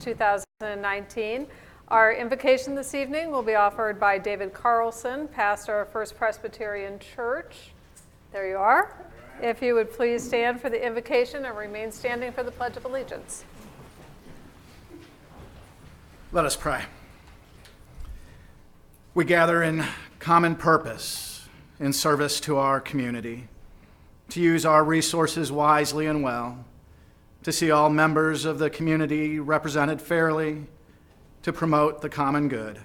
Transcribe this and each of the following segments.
2019. Our invocation this evening will be offered by David Carlson, pastor of First Presbyterian Church. There you are. If you would please stand for the invocation and remain standing for the Pledge of Allegiance. Let us pray. We gather in common purpose in service to our community, to use our resources wisely and well, to see all members of the community represented fairly, to promote the common good.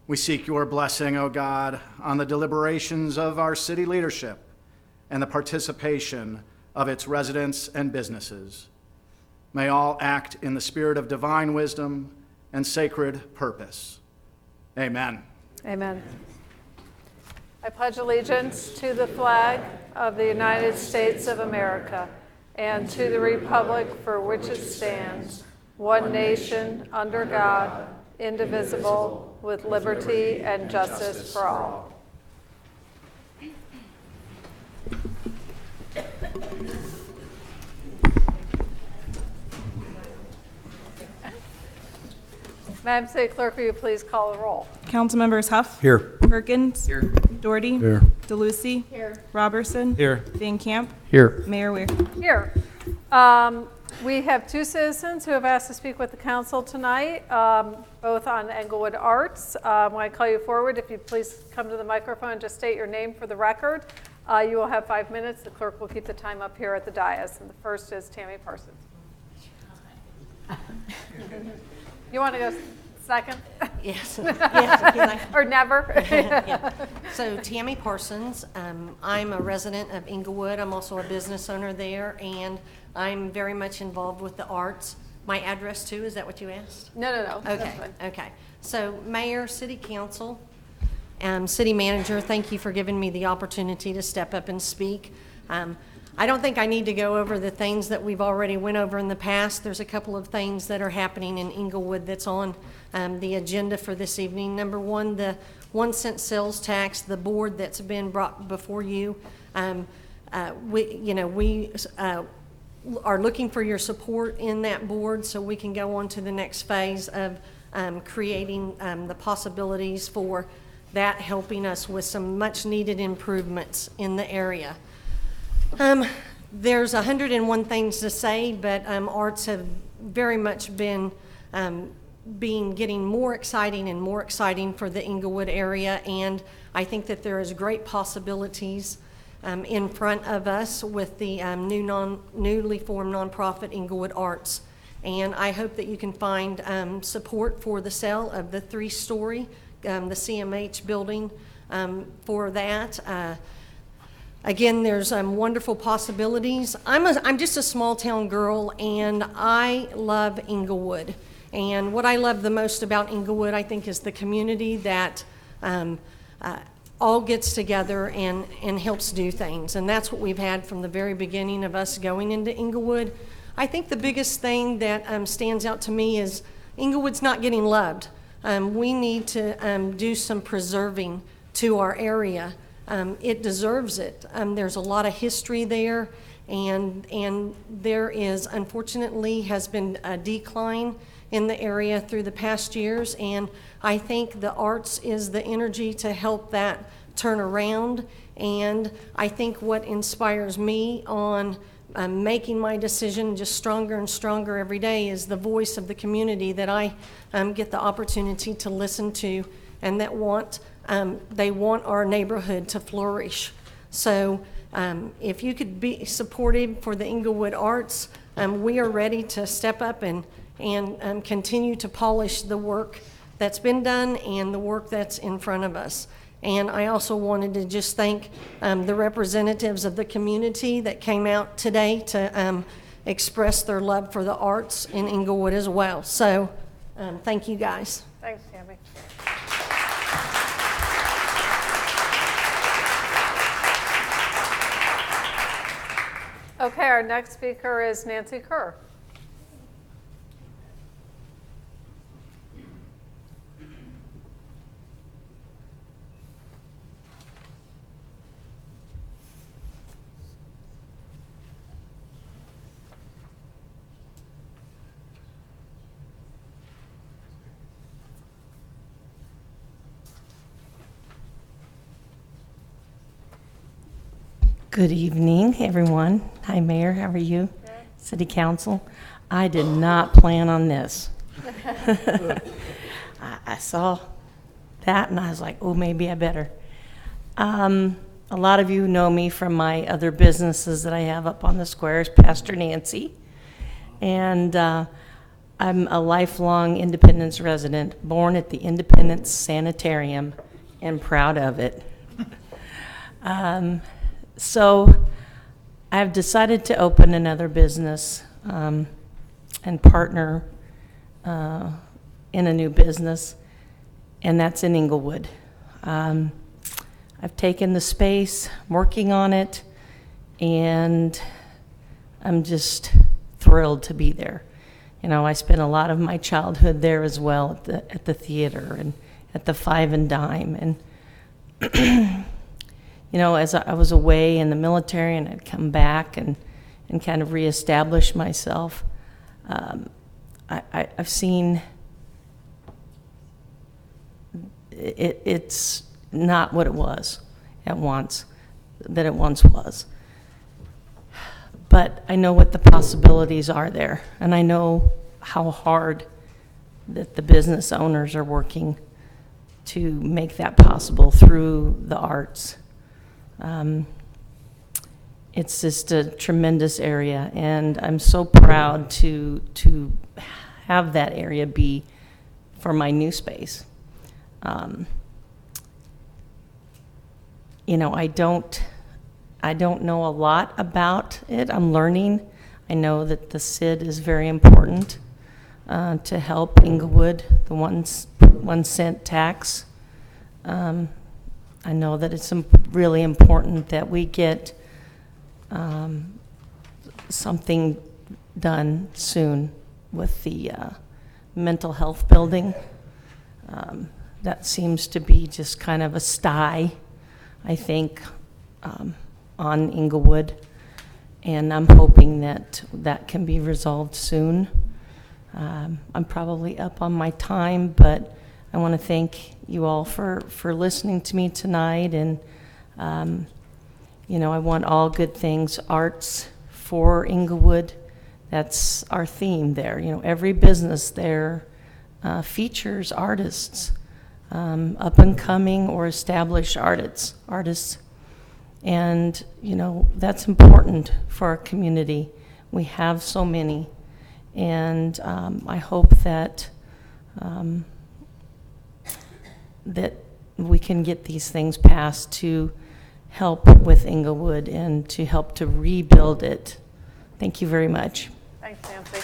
We seek your blessing, O God, on the deliberations of our city leadership and the participation of its residents and businesses. May all act in the spirit of divine wisdom and sacred purpose. Amen. Amen. I pledge allegiance to the flag of the United States of America and to the republic for which it stands, one nation, under God, indivisible, with liberty and justice for all. Madam City Clerk, will you please call the roll? Councilmembers Huff. Here. Perkins. Here. Doherty. Here. DeLucy. Here. Robertson. Here. Van Camp. Here. Mayor Weir. Here. We have two citizens who have asked to speak with the council tonight, both on Englewood Arts. When I call you forward, if you please come to the microphone and just state your name for the record. You will have 5 minutes. The clerk will keep the time up here at the dais. And the first is Tammy Parsons. You want to go second? Yes. Yes. Or never? Yeah. So Tammy Parsons, I'm a resident of Englewood. I'm also a business owner there, and I'm very much involved with the arts. My address too, is that what you asked? No. Okay, That's fine. okay. So Mayor, City Council, City Manager, thank you for giving me the opportunity to step up and speak. I don't think I need to go over the things that we've already went over in the past. There's a couple of things that are happening in Englewood that's on the agenda for this evening. Number one, the 1 cent sales tax, the board that's been brought before you. We are looking for your support in that board so we can go on to the next phase of creating the possibilities for that, helping us with some much needed improvements in the area. There's 101 things to say, but arts have very much been getting more exciting and more exciting for the Englewood area, and I think that there is great possibilities in front of us with the newly formed nonprofit Englewood Arts. And I hope that you can find support for the sale of the 3-story, the CMH building for that. Again, there's wonderful possibilities. I'm just a small town girl, and I love Englewood. And what I love the most about Englewood, I think, is the community that all gets together and helps do things. And that's what we've had from the very beginning of us going into Englewood. I think the biggest thing that stands out to me is Englewood's not getting loved. We need to do some preserving to our area. It deserves it. There's a lot of history there, and there is, unfortunately, has been a decline in the area through the past years, and I think the arts is the energy to help that turn around. And I think what inspires me on making my decision just stronger and stronger every day is the voice of the community that I get the opportunity to listen to, and that they want our neighborhood to flourish. So if you could be supportive for the Englewood Arts, we are ready to step up and continue to polish the work that's been done and the work that's in front of us. And I also wanted to just thank the representatives of the community that came out today to express their love for the arts in Englewood as well. So thank you guys. Thanks, Tammy. Okay, our next speaker is Nancy Kerr. Good evening, everyone. Hi, Mayor. How are you? City Council. I did not plan on this. I saw that and I was like, oh, maybe I better. A lot of you know me from my other businesses that I have up on the squares, Pastor Nancy. And I'm a lifelong Independence resident, born at the Independence Sanitarium and proud of it. So I've decided to open another business and partner in a new business, and that's in Englewood. I've taken the space, I'm working on it, and I'm just thrilled to be there. You know, I spent a lot of my childhood there as well at the theater and at the Five and Dime. And, you know, as I was away in the military and I'd come back and kind of reestablish myself, I've seen it's not what it was that it once was. But I know what the possibilities are there, and I know how hard that the business owners are working to make that possible through the arts. It's just a tremendous area, and I'm so proud to have that area be for my new space. You know, I don't know a lot about it. I'm learning. I know that the SID is very important to help Englewood, the 1 cent tax. I know that it's really important that we get something done soon with the mental health building. That seems to be just kind of a sty, I think, on Englewood, and I'm hoping that that can be resolved soon. I'm probably up on my time, but I want to thank you all for listening to me tonight, and you know, I want all good things, arts for Englewood. That's our theme there. You know, every business there features artists, up and coming or established artists. And, you know, that's important for our community. We have so many. And I hope that that we can get these things passed to help with Englewood and to help to rebuild it. Thank you very much. Thanks, Nancy.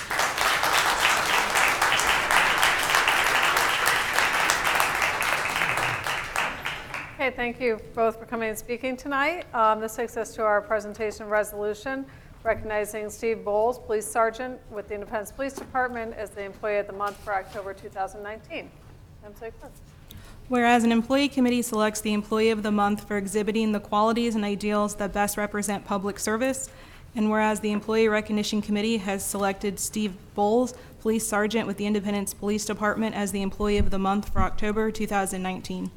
Okay, thank you both for coming and speaking tonight. This takes us to our presentation resolution recognizing Steve Bowles, Police Sergeant with the Independence Police Department, as the Employee of the Month for October 2019. Whereas an employee committee selects the Employee of the Month for exhibiting the qualities and ideals that best represent public service, and whereas the Employee Recognition Committee has selected Steve Bowles, Police Sergeant with the Independence Police Department, as the Employee of the Month for October 2019.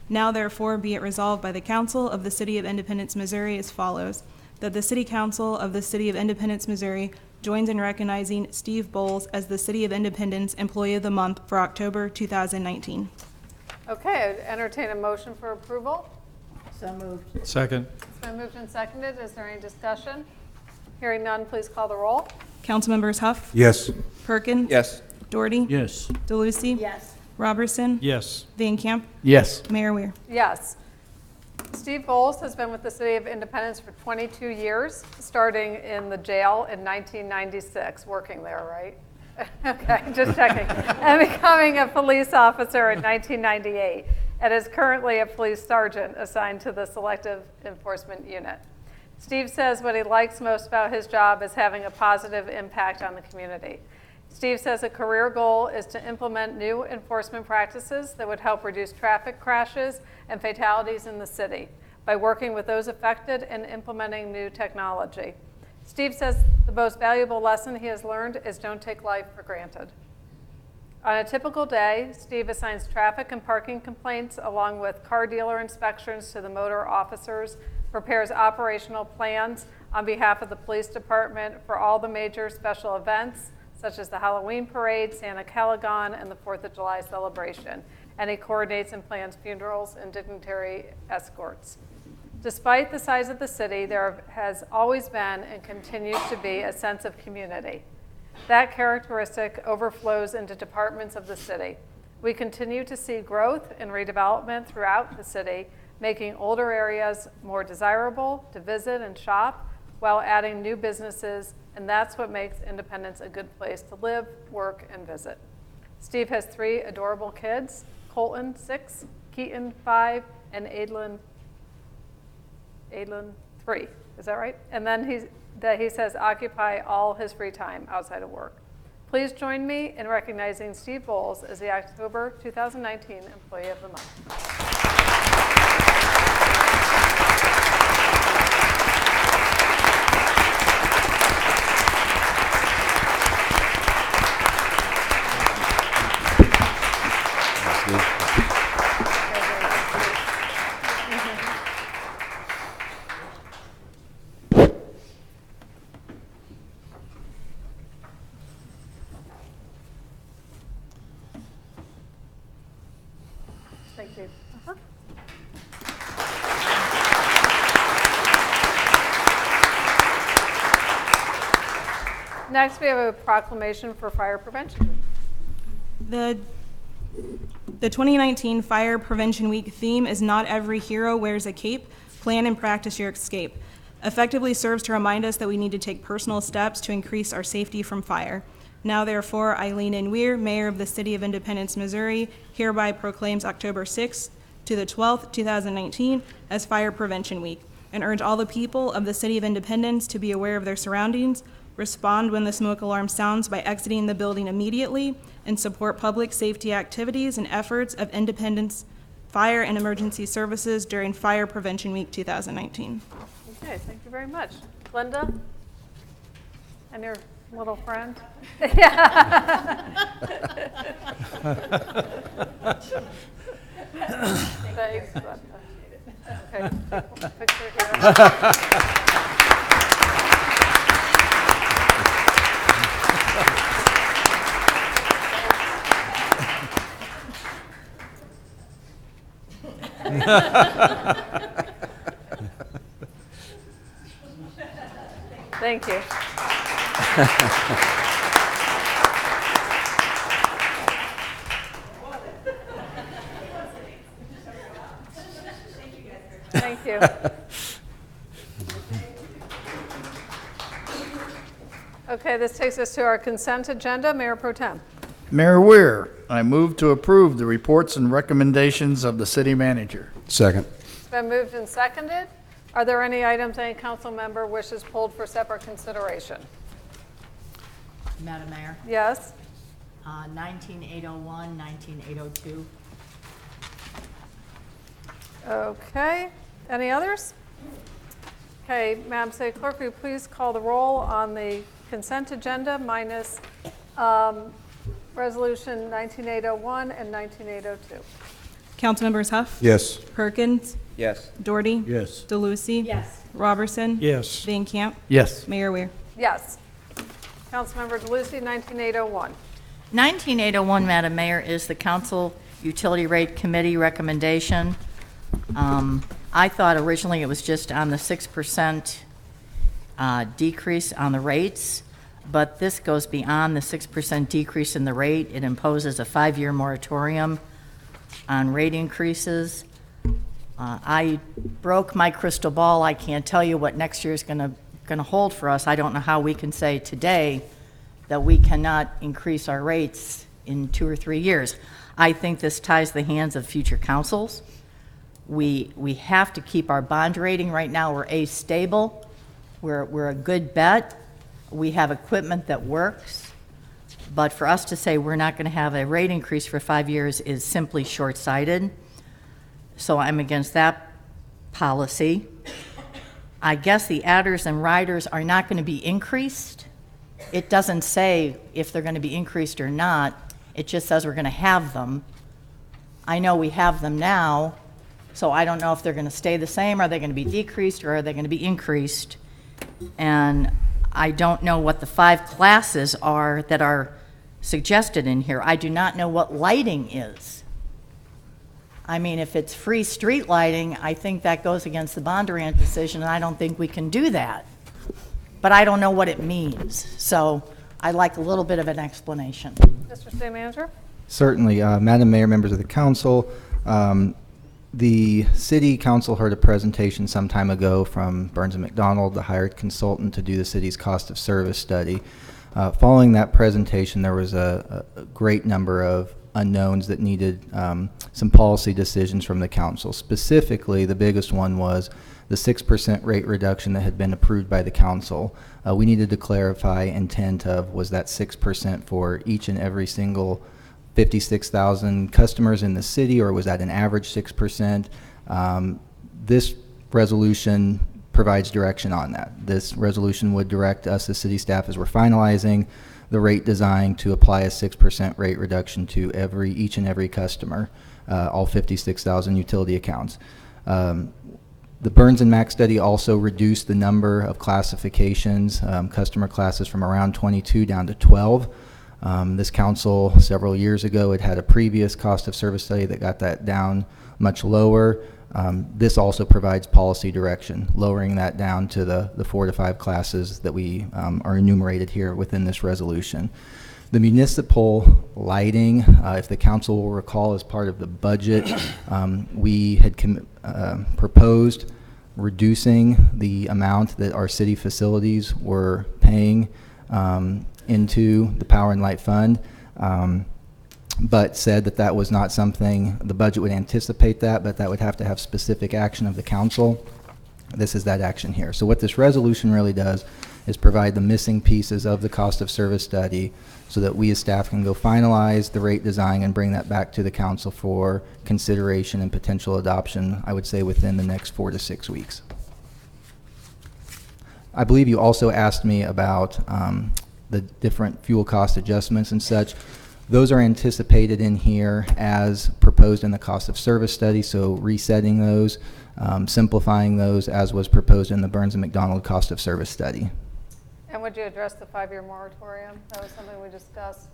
Now therefore be it resolved by the Council of the City of Independence, Missouri as follows: that the City Council of the City of Independence, Missouri joins in recognizing Steve Bowles as the City of Independence Employee of the Month for October 2019. Okay, I'd entertain a motion for approval. So moved. Second. It's been moved and seconded. Is there any discussion? Hearing none, please call the roll. Councilmembers Huff, Yes. Perkin, Yes. Doherty, Yes. DeLucy, Yes. Robertson, Yes. Van Camp, Yes. Mayor Weir. Yes. Steve Bowles has been with the City of Independence for 22 years, starting in the jail in 1996, working there, right? Okay, just checking. And becoming a police officer in 1998, and is currently a police sergeant assigned to the Selective Enforcement Unit. Steve says what he likes most about his job is having a positive impact on the community. Steve says a career goal is to implement new enforcement practices that would help reduce traffic crashes and fatalities in the city by working with those affected and implementing new technology. Steve says the most valuable lesson he has learned is don't take life for granted. On a typical day, Steve assigns traffic and parking complaints along with car dealer inspections to the motor officers prepares operational plans on behalf of the police department for all the major special events, such as the Halloween parade, Santa Calagon, and the 4th of July celebration. And he coordinates and plans funerals and dignitary escorts. Despite the size of the city, there has always been and continues to be a sense of community. That characteristic overflows into departments of the city. We continue to see growth and redevelopment throughout the city, making older areas more desirable to visit and shop while adding new businesses, and that's what makes Independence a good place to live, work, and visit. Steve has 3 adorable kids, Colton 6, Keaton 5, and Adlin 3. Is that right? And then he says occupy all his free time outside of work. Please join me in recognizing Steve Bowles as the October 2019 Employee of the Month. Thank you. Next, we have a proclamation for fire prevention. The 2019 Fire Prevention Week theme is Not Every Hero Wears a Cape. Plan and practice your escape. Effectively serves to remind us that we need to take personal steps to increase our safety from fire. Now, therefore, Eileen N. Weir, Mayor of the City of Independence, Missouri, hereby proclaims October 6th to the 12th, 2019 as Fire Prevention Week, and urge all the people of the City of Independence to be aware of their surroundings, respond when the smoke alarm sounds by exiting the building immediately, and support public safety activities and efforts of Independence Fire and Emergency Services during Fire Prevention Week 2019. Okay, thank you very much. Linda? And your little friend? Thanks. Okay, picture here. Thank you. Thank you. Okay, this takes us to our consent agenda. Mayor Pro Tem. Mayor Weir, I move to approve the reports and recommendations of the city manager. Second. It's been moved and seconded. Are there any items any council member wishes pulled for separate consideration? Madam Mayor, Yes? 19801, 19802. Okay. Any others? Okay, Madam City Clerk, will you please call the roll on the consent agenda minus Resolution 19801 and 19802? Councilmembers Huff? Yes. Perkins? Yes. Doherty? Yes. DeLucy? Yes. Robertson? Yes. Van Camp? Yes. Mayor Weir? Yes. Councilmember DeLucy, 19801. 19801, Madam Mayor, is the Council Utility Rate Committee recommendation. I thought originally it was just on the 6% decrease on the rates, but this goes beyond the 6% decrease in the rate. It imposes a 5-year moratorium on rate increases. I broke my crystal ball. I can't tell you what next year is going to hold for us. I don't know how we can say today that we cannot increase our rates in 2 or 3 years. I think this ties the hands of future councils. We have to keep our bond rating. Right now, we're A, stable. We're a good bet. We have equipment that works. But for us to say we're not going to have a rate increase for 5 years is simply short-sighted. So I'm against that policy. I guess the adders and riders are not going to be increased. It doesn't say if they're going to be increased or not. It just says we're going to have them. I know we have them now, So I don't know if they're going to stay the same, are they going to be decreased, or are they going to be increased? And I don't know what the 5 classes are that are suggested in here. I do not know what lighting is. I mean, if it's free street lighting, I think that goes against the Bondurant decision, and I don't think we can do that. But I don't know what it means. So I'd like a little bit of an explanation. Mr. City Manager? Certainly. Madam Mayor, members of the council, the city council heard a presentation some time ago from Burns & McDonnell, the hired consultant to do the city's cost of service study. Following that presentation, there was a great number of unknowns that needed some policy decisions from the council. Specifically, the biggest one was the 6% rate reduction that had been approved by the council. We needed to clarify intent of, was that 6% for each and every single 56,000 customers in the city, or was that an average 6%? This resolution provides direction on that. This resolution would direct us as city staff, as we're finalizing the rate design, to apply a 6% rate reduction to each and every customer, all 56,000 utility accounts. The Burns and Mac study also reduced the number of classifications, customer classes, from around 22 down to 12. This council several years ago had a previous cost of service study that got that down much lower. This also provides policy direction, lowering that down to the 4 to 5 classes that we are enumerated here within this resolution. The municipal lighting, if the council will recall, as part of the budget, we had proposed reducing the amount that our city facilities were paying into the Power and Light Fund, but said that that was not something, the budget would anticipate that, but that would have to have specific action of the council. This is that action here. So what this resolution really does is provide the missing pieces of the cost of service study so that we as staff can go finalize the rate design and bring that back to the council for consideration and potential adoption, I would say within the next 4 to 6 weeks. I believe you also asked me about the different fuel cost adjustments and such. Those are anticipated in here as proposed in the cost of service study, so resetting those, simplifying those as was proposed in the Burns and McDonnell cost of service study. And would you address the 5-year moratorium? That was something we discussed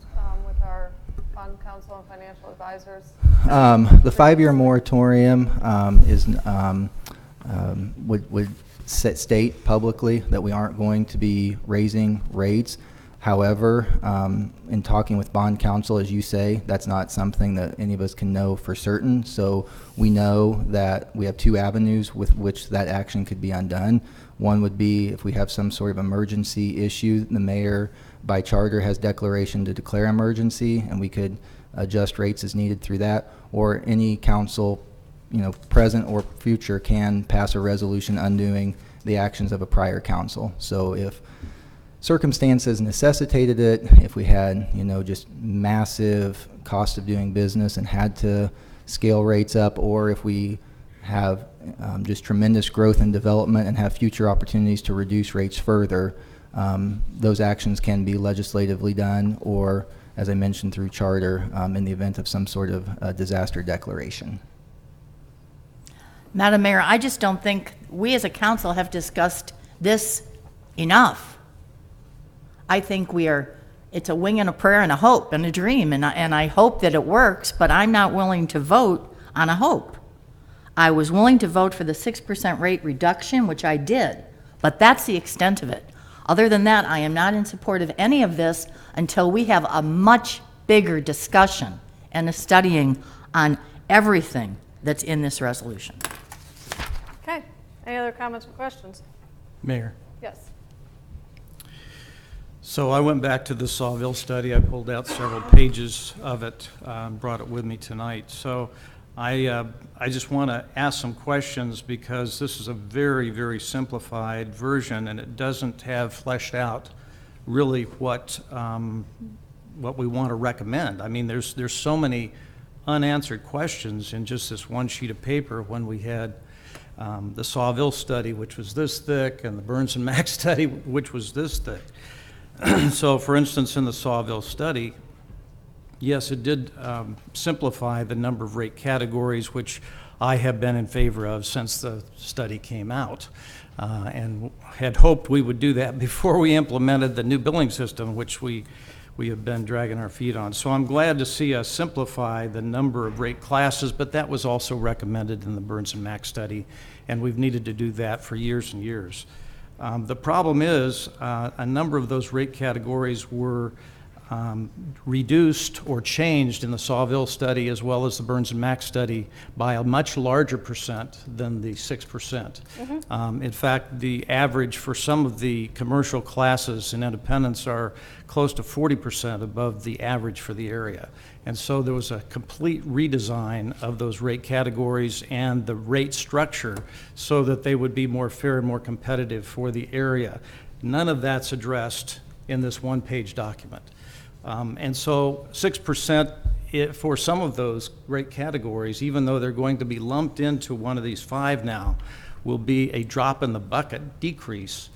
with our bond counsel and financial advisors. The 5-year moratorium would state publicly that we aren't going to be raising rates. However, in talking with bond counsel, as you say, that's not something that any of us can know for certain. So we know that we have 2 avenues with which that action could be undone. One would be if we have some sort of emergency issue, the mayor by charter has declaration to declare emergency, and we could adjust rates as needed through that, or any council, present or future, can pass a resolution undoing the actions of a prior council. So if circumstances necessitated it, if we had, just massive cost of doing business and had to scale rates up, or if we have just tremendous growth and development and have future opportunities to reduce rates further, those actions can be legislatively done, or, as I mentioned, through charter in the event of some sort of disaster declaration. Madam Mayor, I just don't think we as a council have discussed this enough. I think it's a wing and a prayer and a hope and a dream, and I hope that it works, but I'm not willing to vote on a hope. I was willing to vote for the 6% rate reduction, which I did, but that's the extent of it. Other than that, I am not in support of any of this until we have a much bigger discussion and a studying on everything that's in this resolution. Okay. Any other comments or questions? Mayor. Yes. So I went back to the Sawville study. I pulled out several pages of it, brought it with me tonight. So I just want to ask some questions because this is a very, very simplified version, and it doesn't have fleshed out really what we want to recommend. I mean, there's so many unanswered questions in just this one sheet of paper when we had the Sawville study, which was this thick, and the Burns and Mac study, which was this thick. So, for instance, in the Sawville study, Yes, it did simplify the number of rate categories, which I have been in favor of since the study came out, and had hoped we would do that before we implemented the new billing system, which we have been dragging our feet on. So I'm glad to see us simplify the number of rate classes, but that was also recommended in the Burns and Mack study, and we've needed to do that for years and years. The problem is a number of those rate categories were reduced or changed in the Sawville study as well as the Burns and Mack study by a much larger percent than the 6%. In fact, the average for some of the commercial classes in Independence are close to 40% above the average for the area. And so there was a complete redesign of those rate categories and the rate structure so that they would be more fair and more competitive for the area. None of that's addressed in this one-page document. And so 6% for some of those rate categories, even though they're going to be lumped into one of these 5 now, will be a drop in the bucket decrease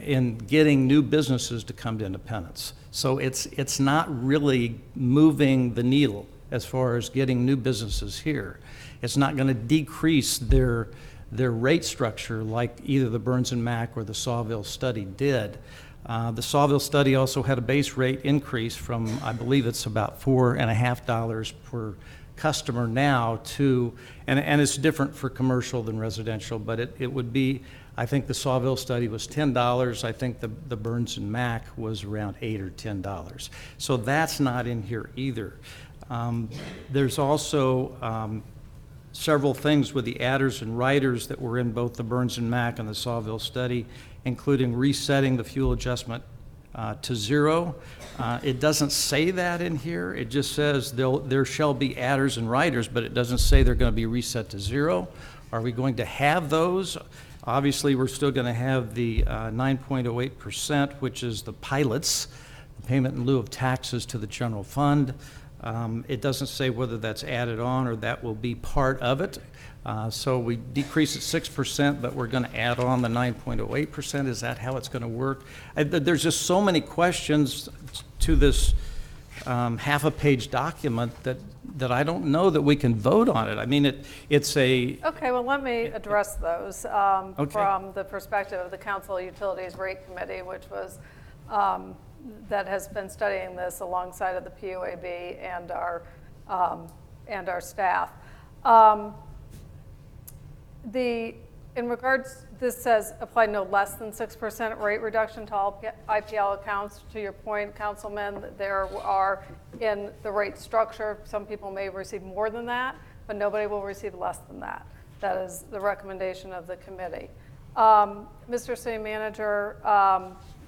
in getting new businesses to come to Independence. So it's not really moving the needle as far as getting new businesses here. It's not going to decrease their rate structure like either the Burns and Mack or the Sawville study did. The Sawville study also had a base rate increase from, I believe it's about $4.50 per customer now to, and it's different for commercial than residential, but it would be, I think the Sawville study was $10. I think the Burns and Mack was around $8 or $10. So that's not in here either. There's also several things with the adders and riders that were in both the Burns and Mack and the Sawville study, including resetting the fuel adjustment to 0. It doesn't say that in here. It just says there shall be adders and riders, but it doesn't say they're going to be reset to 0. Are we going to have those? Obviously, we're still going to have the 9.08%, which is the pilots, the payment in lieu of taxes to the general fund. It doesn't say whether that's added on or that will be part of it. So we decrease it 6%, but we're going to add on the 9.08%. Is that how it's going to work? There's just so many questions to this half-a-page document that I don't know that we can vote on it. I mean, it's a... Okay, well, let me address those from the perspective of the Council Utilities Rate Committee, which was that has been studying this alongside of the PUAB and our staff. In regards, this says apply no less than 6% rate reduction to all IPL accounts. To your point, Councilman, there are in the rate structure, some people may receive more than that, but nobody will receive less than that. That is the recommendation of the committee. Mr. City Manager,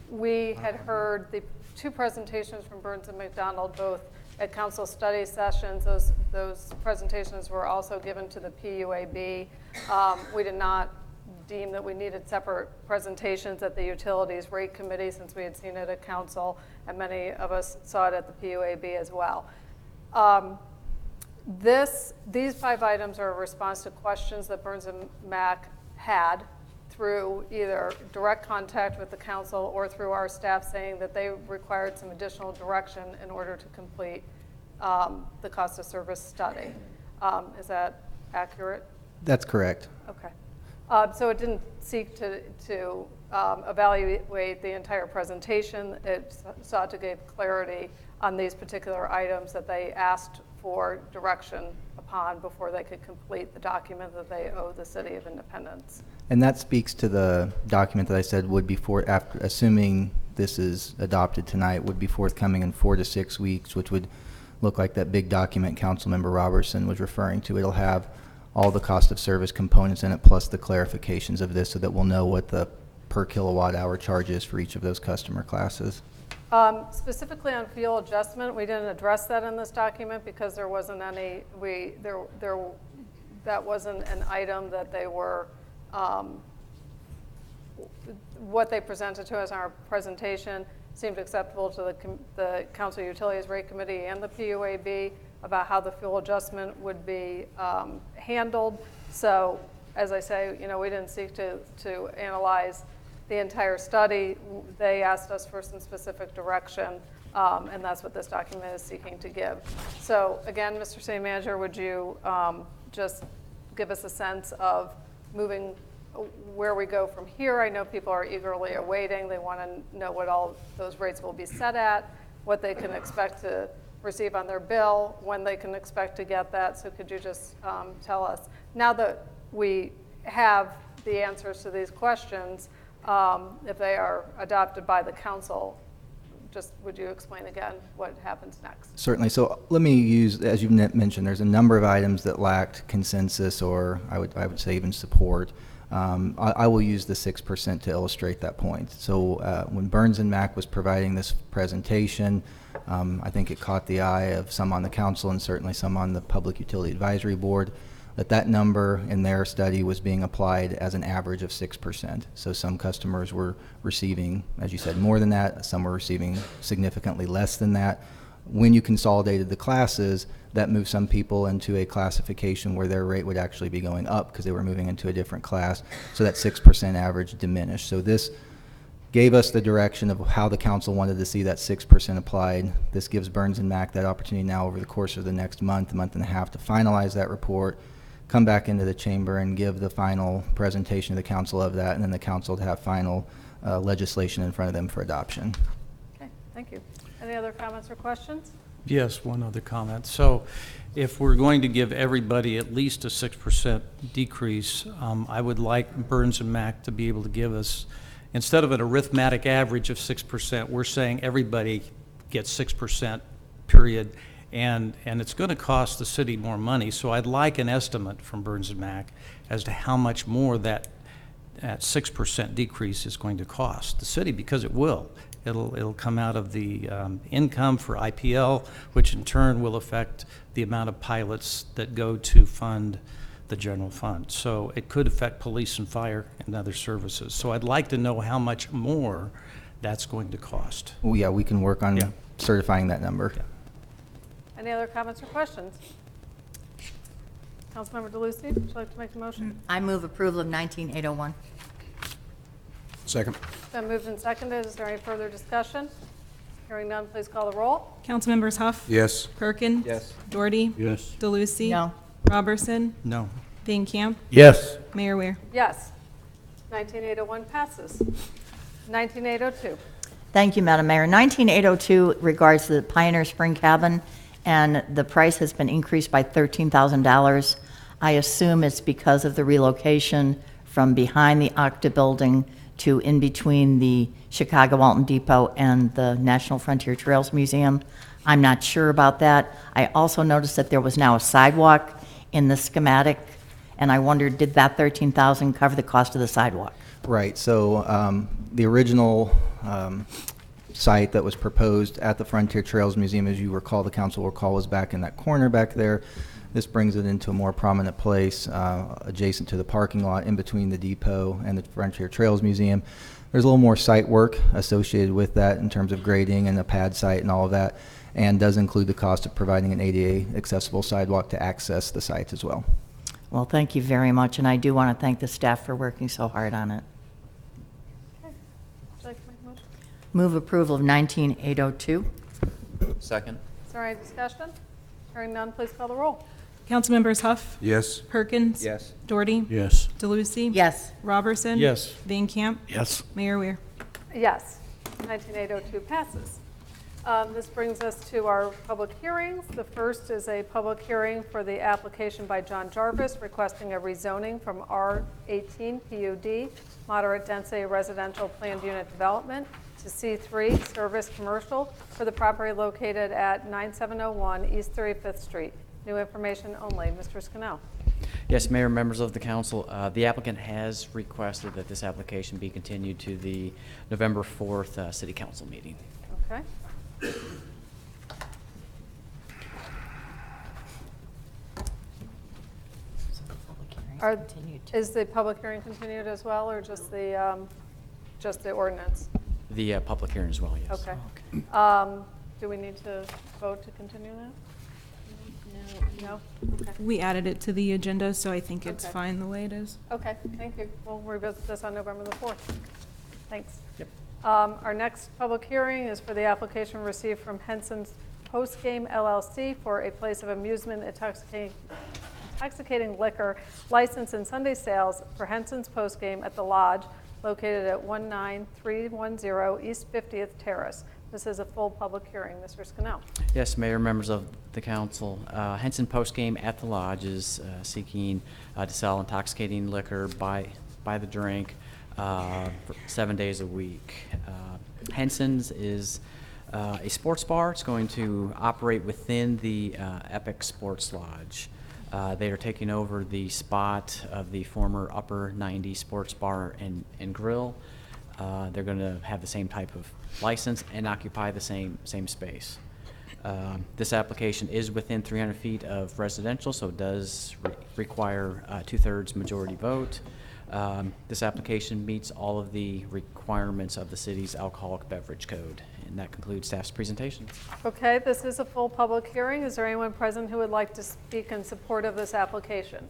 we had heard the 2 presentations from Burns and McDonald, both at council study sessions. Those presentations were also given to the PUAB. We did not deem that we needed separate presentations at the Utilities Rate Committee since we had seen it at council, and many of us saw it at the PUAB as well. These 5 items are a response to questions that Burns and Mack had through either direct contact with the council or through our staff saying that they required some additional direction in order to complete the cost of service study. Is that accurate? That's correct. Okay. So it didn't seek to evaluate the entire presentation. It sought to give clarity on these particular items that they asked for direction upon before they could complete the document that they owe the City of Independence. And that speaks to the document that I said would be assuming this is adopted tonight, would be forthcoming in 4 to 6 weeks, which would look like that big document Councilmember Robertson was referring to. It'll have all the cost of service components in it, plus the clarifications of this, so that we'll know what the per kilowatt hour charge is for each of those customer classes. Specifically on fuel adjustment, we didn't address that in this document because there wasn't any, that wasn't an item that they were, what they presented to us in our presentation seemed acceptable to the Council Utilities Rate Committee and the PUAB about how the fuel adjustment would be handled. So, as I say, we didn't seek to analyze the entire study. They asked us for some specific direction And that's what this document is seeking to give. So again, Mr. City Manager, would you just give us a sense of moving where we go from here? I know people are eagerly awaiting. They want to know what all those rates will be set at, what they can expect to receive on their bill, when they can expect to get that. So could you just tell us, now that we have the answers to these questions, if they are adopted by the council, just would you explain again what happens next? Certainly. So let me use, as you've mentioned, there's a number of items that lacked consensus, or I would say even support. I will use the 6% to illustrate that point. So when Burns and Mack was providing this presentation, I think it caught the eye of some on the council and certainly some on the Public Utility Advisory Board, that number in their study was being applied as an average of 6%. So some customers were receiving, as you said, more than that. Some were receiving significantly less than that. When you consolidated the classes, that moved some people into a classification where their rate would actually be going up because they were moving into a different class. So that 6% average diminished. So this gave us the direction of how the council wanted to see that 6% applied. This gives Burns and Mack that opportunity now over the course of the next month and a half to finalize that report, come back into the chamber and give the final presentation to the council of that, and then the council to have final legislation in front of them for adoption. Okay, thank you. Any other comments or questions? Yes, one other comment. So if we're going to give everybody at least a 6% decrease, I would like Burns and Mack to be able to give us, instead of an arithmetic average of 6%, we're saying everybody gets 6%, period. And it's going to cost the city more money. So I'd like an estimate from Burns and Mack as to how much more that 6% decrease is going to cost the city, because it will. It'll come out of the income for IPL, which in turn will affect the amount of pilots that go to fund the general fund. So it could affect police and fire and other services. So I'd like to know how much more that's going to cost. Well, yeah, we can work on Yeah. certifying that number. Yeah. Any other comments or questions? Councilmember DeLucy, would you like to make the motion? I move approval of 19801. Second. It's been moved and seconded. Is there any further discussion? Hearing none, please call the roll. Councilmembers Huff. Yes. Perkin. Yes. Doherty. Yes. DeLucy. No. Robertson. No. Van Camp. Yes. Mayor Weir. Yes. 19801 passes. 19802. Thank you, Madam Mayor. 19802 regards the Pioneer Spring Cabin, and the price has been increased by $13,000. I assume it's because of the relocation from behind the Okta building to in between the Chicago Alton Depot and the National Frontier Trails Museum. I'm not sure about that. I also noticed that there was now a sidewalk in the schematic, and I wondered, did that $13,000 cover the cost of the sidewalk? Right. So the original site that was proposed at the Frontier Trails Museum, as you recall, the council will recall, was back in that corner back there. This brings it into a more prominent place adjacent to the parking lot in between the depot and the Frontier Trails Museum. There's a little more site work associated with that in terms of grading and a pad site and all of that, and does include the cost of providing an ADA accessible sidewalk to access the site as well. Well, thank you very much, and I do want to thank the staff for working so hard on it. Okay. Would you like to make a motion? Move approval of 19802. Second. Is there any discussion? Hearing none, please call the roll. Councilmembers Huff. Yes. Perkins. Yes. Doherty. Yes. DeLucy. Yes. Robertson. Yes. Van Camp. Yes. Mayor Weir. Yes. 19802 passes. This brings us to our public hearings. The first is a public hearing for the application by John Jarvis requesting a rezoning from R18 PUD, moderate density residential planned unit development, to C3 service commercial for the property located at 9701 East 35th Street. New information only. Mr. Scannell. Yes, Mayor, members of the council, the applicant has requested that this application be continued to the November 4th City Council meeting. Okay. Is the public hearing continued as well, or just the ordinance? The public hearing as well, yes. Okay. Do we need to vote to continue that? No? Okay. We added it to the agenda, so I think it's Okay. fine the way it is. Okay, thank you. We'll revisit this on November the 4th. Thanks. Yep. Our next public hearing is for the application received from Henson's Postgame LLC for a place of amusement intoxicating liquor license and Sunday sales for Henson's Postgame at the Lodge located at 19310 East 50th Terrace. This is a full public hearing. Mr. Scannell. Yes, Mayor, members of the council. Henson Postgame at the Lodge is seeking to sell intoxicating liquor by the drink for 7 days a week. Henson's is a sports bar. It's going to operate within the Epic Sports Lodge. They are taking over the spot of the former Upper 90 Sports Bar and Grill. They're going to have the same type of license and occupy the same space. This application is within 300 feet of residential, so it does require a 2/3 majority vote. This application meets all of the requirements of the city's alcoholic beverage code, and that concludes staff's presentation. Okay, this is a full public hearing. Is there anyone present who would like to speak in support of this application?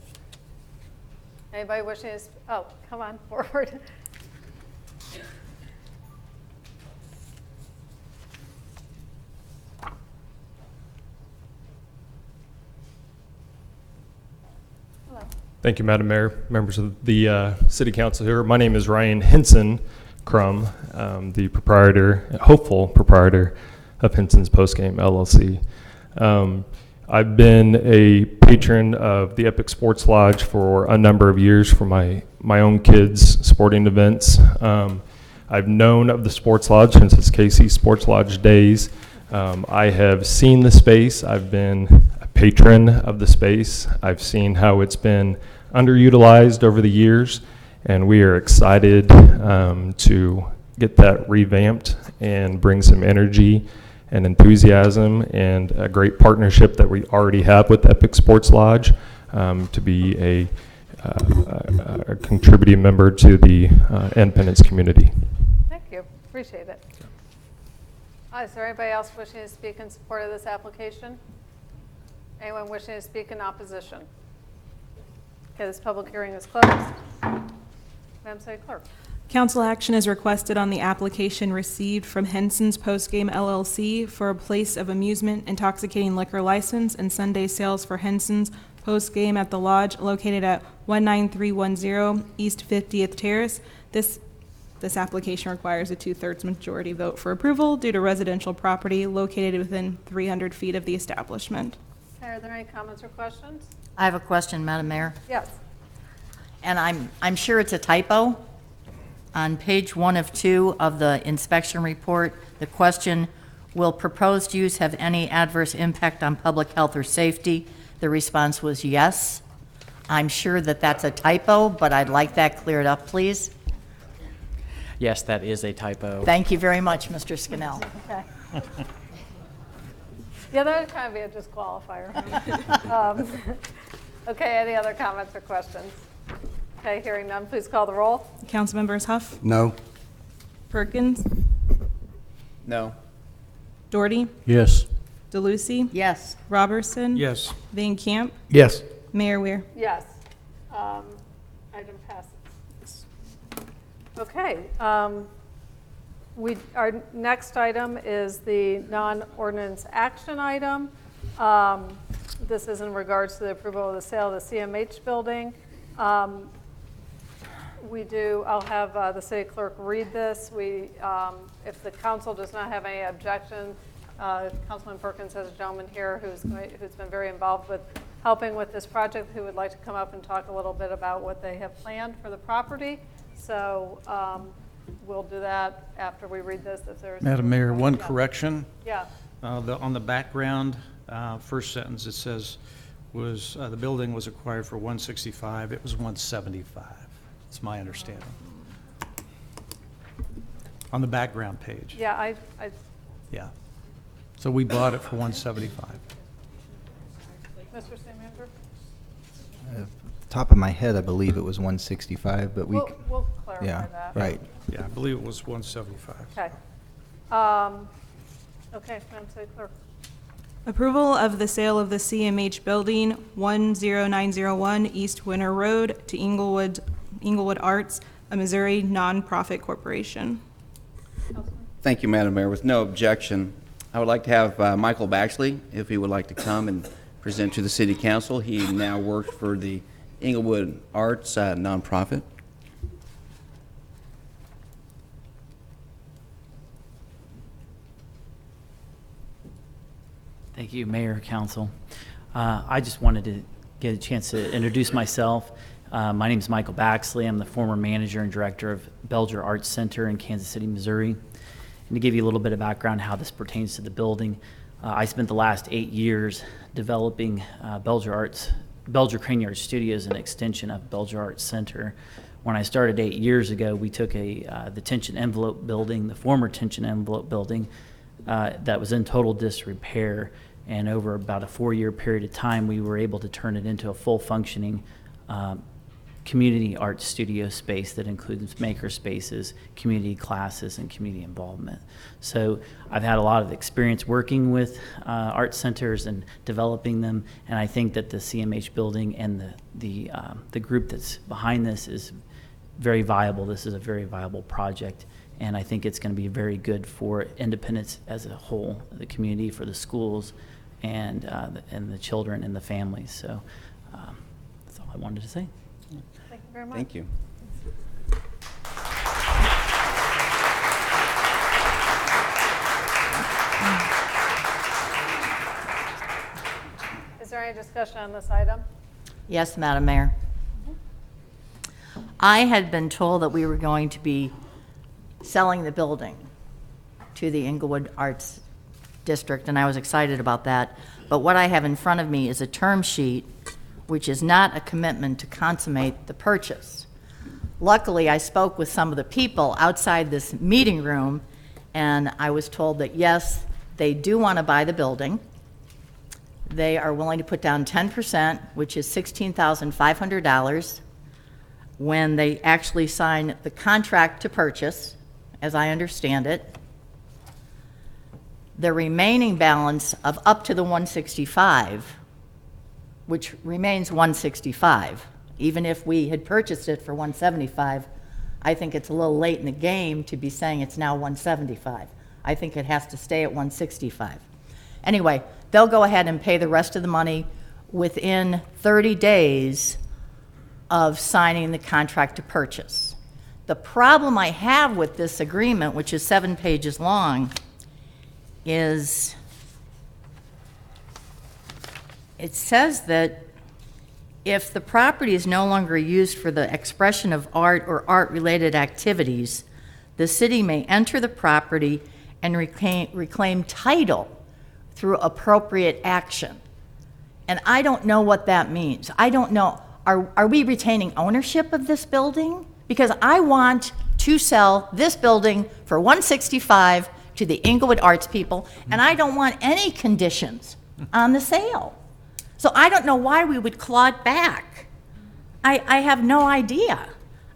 Anybody wishing to, oh, come on forward. Thank you, Madam Mayor, members of the City Council here. My name is Ryan Henson Crum, the hopeful proprietor of Henson's Postgame LLC. I've been a patron of the Epic Sports Lodge for a number of years for my own kids' sporting events. I've known of the Sports Lodge since its KC Sports Lodge days. I have seen the space. I've been a patron of the space. I've seen how it's been underutilized over the years, and we are excited to get that revamped and bring some energy and enthusiasm and a great partnership that we already have with Epic Sports Lodge to be a contributing member to the Independence community. Thank you. Appreciate it. Is there anybody else wishing to speak in support of this application? Anyone wishing to speak in opposition? Okay, this public hearing is closed. Madam City Clerk. Council action is requested on the application received from Henson's Postgame LLC for a place of amusement intoxicating liquor license and Sunday sales for Henson's Postgame at the Lodge located at 19310 East 50th Terrace. This application requires a 2/3 majority vote for approval due to residential property located within 300 feet of the establishment. Okay, are there any comments or questions? I have a question, Madam Mayor, Yes. and I'm sure it's a typo. On page 1 of 2 of the inspection report, the question, will proposed use have any adverse impact on public health or safety? The response was yes. I'm sure that that's a typo, but I'd like that cleared up, please. Yes, that is a typo. Thank you very much, Mr. Scannell. Okay. Yeah, that would kind of be a disqualifier. Okay, any other comments or questions? Okay, hearing none, please call the roll. Councilmembers Huff, No. Perkins, No. Doherty, Yes. DeLucy, Yes. Robertson, Yes. Van Camp, Yes. Mayor Weir. Yes. Item passes. Okay. Our next item is the non-ordinance action item. This is in regards to the approval of the sale of the CMH building. I'll have the city clerk read this. If the council does not have any objection, Councilman Perkins has a gentleman here who's been very involved with helping with this project who would like to come up and talk a little bit about what they have planned for the property. So we'll do that after we read this. If there's Madam Mayor, one correction. Yeah. On the background, first sentence, it says, the building was acquired for $165. It was $175. It's my understanding. On the background page. Yeah, Yeah. So we bought it for $175. Mr. Samander? Top of my head, I believe it was 165, but We'll clarify yeah, that. right. Yeah, I believe it was $175. Okay. Okay, Madam City Clerk. Approval of the sale of the CMH building, 10901 East Winter Road to Inglewood Arts, a Missouri nonprofit corporation. Thank you, Madam Mayor. With no objection, I would like to have Michael Baxley, if he would like to come and present to the City Council. He now works for the Inglewood Arts nonprofit. Thank you, Mayor, Council. I just wanted to get a chance to introduce myself. My name is Michael Baxley. I'm the former manager and director of Belger Arts Center in Kansas City, Missouri. And to give you a little bit of background how this pertains to the building, I spent the last 8 years developing Belger Crane Yard Studios, an extension of Belger Arts Center. When I started 8 years ago, we took the tension envelope building, the former tension envelope building, that was in total disrepair, and over about a 4-year period of time, we were able to turn it into a full functioning community art studio space that includes maker spaces, community classes, and community involvement. So I've had a lot of experience working with art centers and developing them, and I think that the CMH building and the group that's behind this is very viable. This is a very viable project, and I think it's going to be very good for Independence as a whole, the community, for the schools, and the children and the families. So that's all I wanted to say. Thank you very much. Thank you. Is there any discussion on this item? Yes, Madam Mayor. I had been told that we were going to be selling the building to the Inglewood Arts District, and I was excited about that. But what I have in front of me is a term sheet, which is not a commitment to consummate the purchase. Luckily, I spoke with some of the people outside this meeting room, and I was told that, yes, they do want to buy the building. They are willing to put down 10%, which is $16,500, when they actually sign the contract to purchase, as I understand it. The remaining balance of up to the 165, which remains 165, even if we had purchased it for 175, I think it's a little late in the game to be saying it's now 175. I think it has to stay at 165. Anyway, they'll go ahead and pay the rest of the money within 30 days of signing the contract to purchase. The problem I have with this agreement, which is 7 pages long, is it says that if the property is no longer used for the expression of art or art-related activities, the city may enter the property and reclaim title through appropriate action. And I don't know what that means. I don't know. Are we retaining ownership of this building? Because I want to sell this building for $165 to the Inglewood Arts people, and I don't want any conditions on the sale. So I don't know why we would claw it back. I have no idea.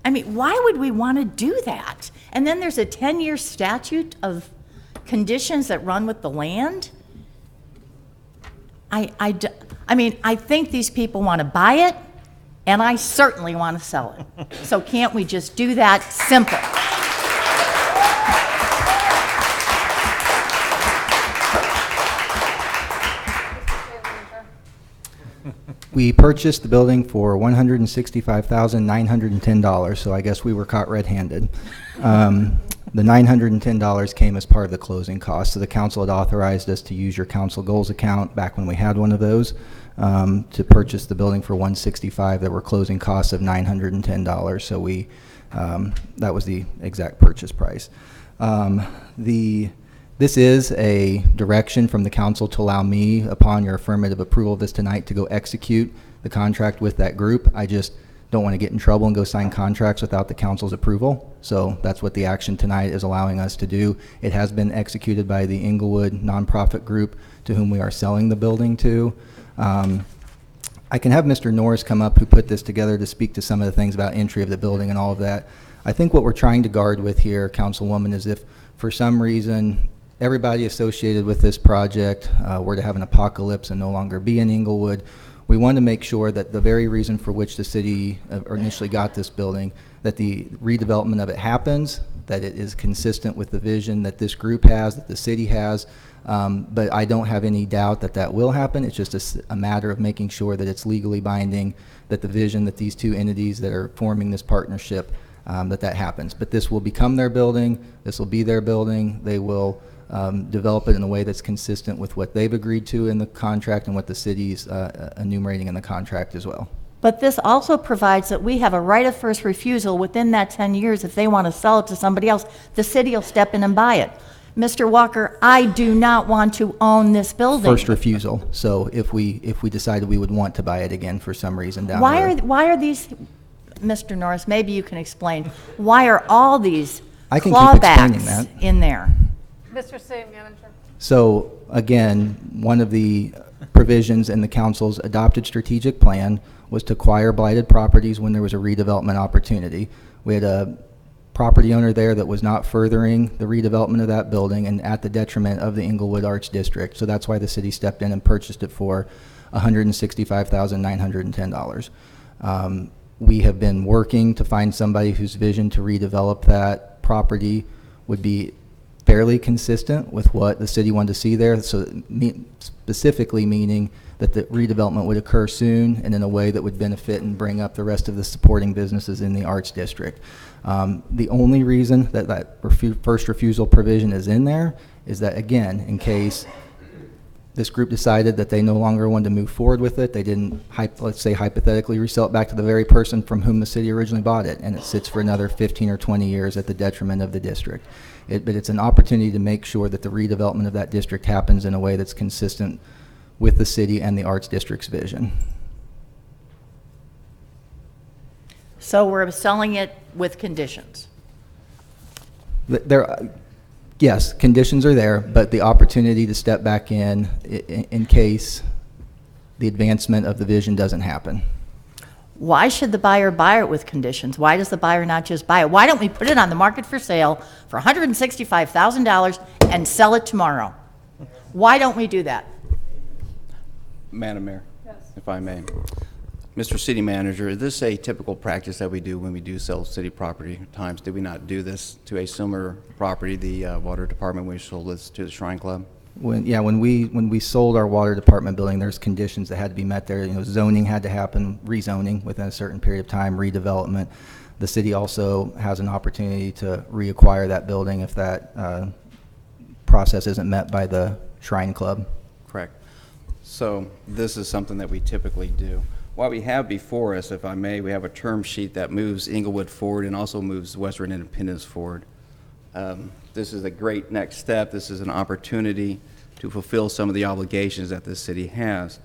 I mean, why would we want to do that? And then there's a 10-year statute of conditions that run with the land. I mean, I think these people want to buy it, and I certainly want to sell it. So can't we just do that simple? We purchased the building for $165,910, so I guess we were caught red-handed. The $910 came as part of the closing costs, so the council had authorized us to use your council goals account back when we had one of those to purchase the building for $165. There were closing costs of $910, so we that was the exact purchase price. This is a direction from the council to allow me, upon your affirmative approval of this tonight, to go execute the contract with that group. I just don't want to get in trouble and go sign contracts without the council's approval. So that's what the action tonight is allowing us to do. It has been executed by the Inglewood nonprofit group to whom we are selling the building to. I can have Mr. Norris come up, who put this together, to speak to some of the things about entry of the building and all of that. I think what we're trying to guard with here, Councilwoman, is if for some reason everybody associated with this project were to have an apocalypse and no longer be in Inglewood, We wanted to make sure that the very reason for which the city initially got this building, that the redevelopment of it happens, that it is consistent with the vision that this group has, that the city has. But I don't have any doubt that that will happen. It's just a matter of making sure that it's legally binding, that the vision that these two entities that are forming this partnership, that happens. But this will become their building. This will be their building. They will develop it in a way that's consistent with what they've agreed to in the contract and what the city's enumerating in the contract as well. But this also provides that we have a right of first refusal within that 10 years. If they want to sell it to somebody else, the city will step in and buy it. Mr. Walker, I do not want to own this building. First refusal. So if we decided we would want to buy it again for some reason down the road. Why are these, Mr. Norris, maybe you can explain, why are all these I can keep explaining clawbacks that. in there? Mr. City Manager. So again, one of the provisions in the council's adopted strategic plan was to acquire blighted properties when there was a redevelopment opportunity. We had a property owner there that was not furthering the redevelopment of that building and at the detriment of the Inglewood Arts District. So that's why the city stepped in and purchased it for $165,910. We have been working to find somebody whose vision to redevelop that property would be fairly consistent with what the city wanted to see there. So specifically meaning that the redevelopment would occur soon and in a way that would benefit and bring up the rest of the supporting businesses in the Arts District. The only reason that first refusal provision is in there is that, again, in case this group decided that they no longer wanted to move forward with it, they didn't, let's say hypothetically, resell it back to the very person from whom the city originally bought it, and it sits for another 15 or 20 years at the detriment of the district. But it's an opportunity to make sure that the redevelopment of that district happens in a way that's consistent with the city and the Arts District's vision. So we're selling it with conditions. Yes, conditions are there, but the opportunity to step back in case the advancement of the vision doesn't happen. Why should the buyer buy it with conditions? Why does the buyer not just buy it? Why don't we put it on the market for sale for $165,000 and sell it tomorrow? Why don't we do that? Madam Mayor, if I may. Mr. City Manager, is this a typical practice that we do when we do sell city property? At times, did we not do this to a similar property, the water department, when we sold this to the Shrine Club? When we sold our water department building, there's conditions that had to be met there. Zoning had to happen, rezoning within a certain period of time, redevelopment. The city also has an opportunity to reacquire that building if that process isn't met by the Shrine Club. Correct. So this is something that we typically do. What we have before us, if I may, we have a term sheet that moves Inglewood forward and also moves Western Independence forward. This is a great next step. This is an opportunity to fulfill some of the obligations that this city has.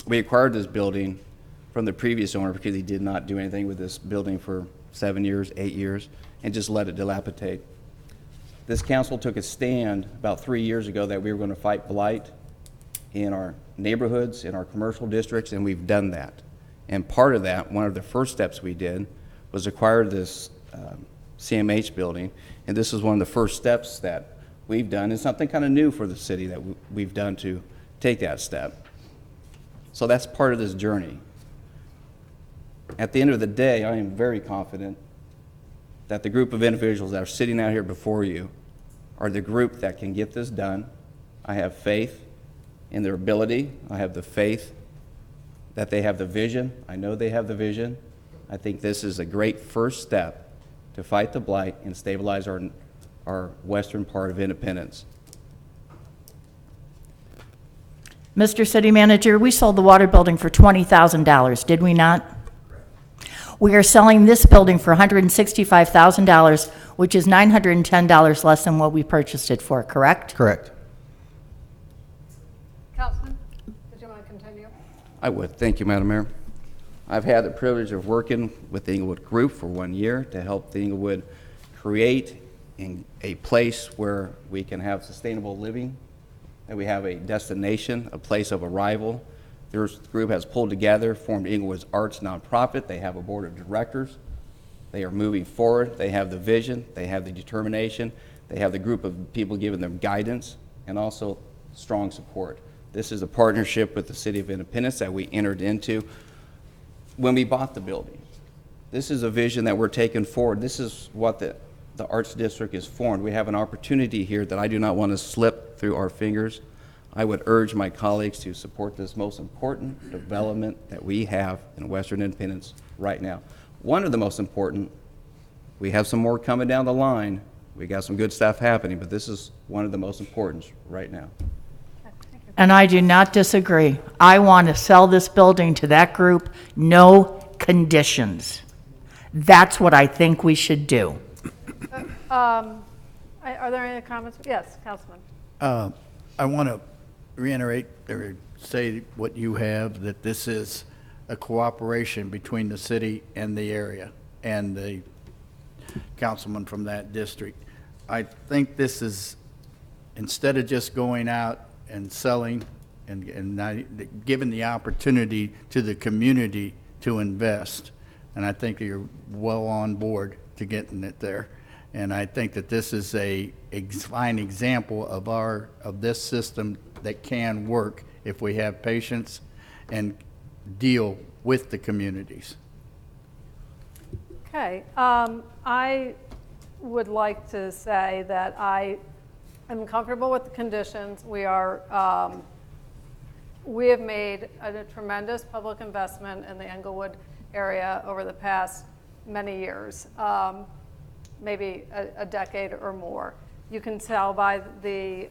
We acquired this building from the previous owner because he did not do anything with this building for 7 years, 8 years, and just let it dilapidate. This council took a stand about 3 years ago that we were going to fight blight in our neighborhoods, in our commercial districts, and we've done that. And part of that, one of the first steps we did was acquire this CMH building, and this is one of the first steps that we've done. It's something kind of new for the city that we've done to take that step. So that's part of this journey. At the end of the day, I am very confident that the group of individuals that are sitting out here before you are the group that can get this done. I have faith in their ability. I have the faith that they have the vision. I know they have the vision. I think this is a great first step to fight the blight and stabilize our western part of Independence. Mr. City Manager, we sold the water building for $20,000, did we not? We are selling this building for $165,000, which is $910 less than what we purchased it for, correct? Correct. Councilman, did you want to continue? I would. Thank you, Madam Mayor. I've had the privilege of working with the Inglewood Group for 1 year to help the Inglewood create a place where we can have sustainable living, that we have a destination, a place of arrival. This group has pulled together, formed Inglewood's Arts nonprofit. They have a board of directors. They are moving forward. They have the vision. They have the determination. They have the group of people giving them guidance and also strong support. This is a partnership with the City of Independence that we entered into when we bought the building. This is a vision that we're taking forward. This is what the Arts District is formed. We have an opportunity here that I do not want to slip through our fingers. I would urge my colleagues to support this most important development that we have in Western Independence right now. One of the most important, we have some more coming down the line. We got some good stuff happening, but this is one of the most important right now. And I do not disagree. I want to sell this building to that group, no conditions. That's what I think we should do. Are there any comments? Yes, Councilman. I want to reiterate or say what you have, that this is a cooperation between the city and the area and the councilman from that district. I think this is, instead of just going out and selling and not giving the opportunity to the community to invest. And I think you're well on board to getting it there. And I think that this is a fine example of this system that can work if we have patience and deal with the communities. Okay. I would like to say that I am comfortable with the conditions. We have made a tremendous public investment in the Englewood area over the past many years, maybe a decade or more. You can tell by the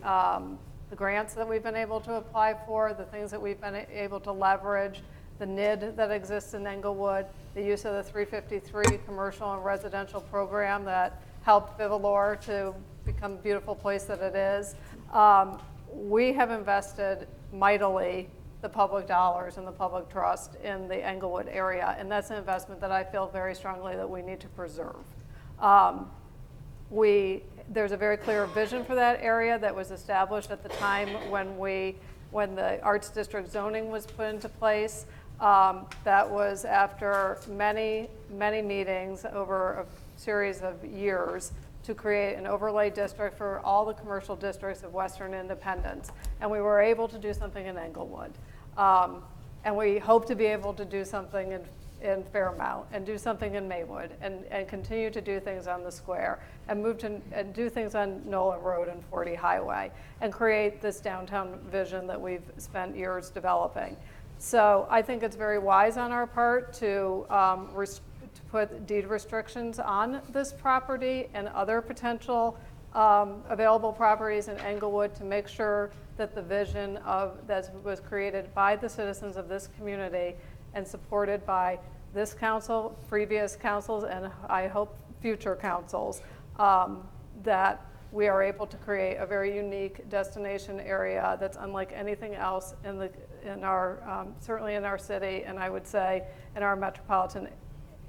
grants that we've been able to apply for, the things that we've been able to leverage, the NID that exists in Englewood, the use of the 353 commercial and residential program that helped Vivalor to become the beautiful place that it is. We have invested mightily the public dollars and the public trust in the Englewood area, and that's an investment that I feel very strongly that we need to preserve. There's a very clear vision for that area that was established at the time when the Arts District zoning was put into place. That was after many, many meetings over a series of years to create an overlay district for all the commercial districts of Western Independence. And we were able to do something in Englewood. And we hope to be able to do something in Fairmount and do something in Maywood and continue to do things on the square and do things on Nolan Road and 40 Highway and create this downtown vision that we've spent years developing. So I think it's very wise on our part to put deed restrictions on this property and other potential available properties in Englewood to make sure that the vision that was created by the citizens of this community and supported by this council, previous councils, and I hope future councils, that we are able to create a very unique destination area that's unlike anything else certainly in our city, and I would say in our metropolitan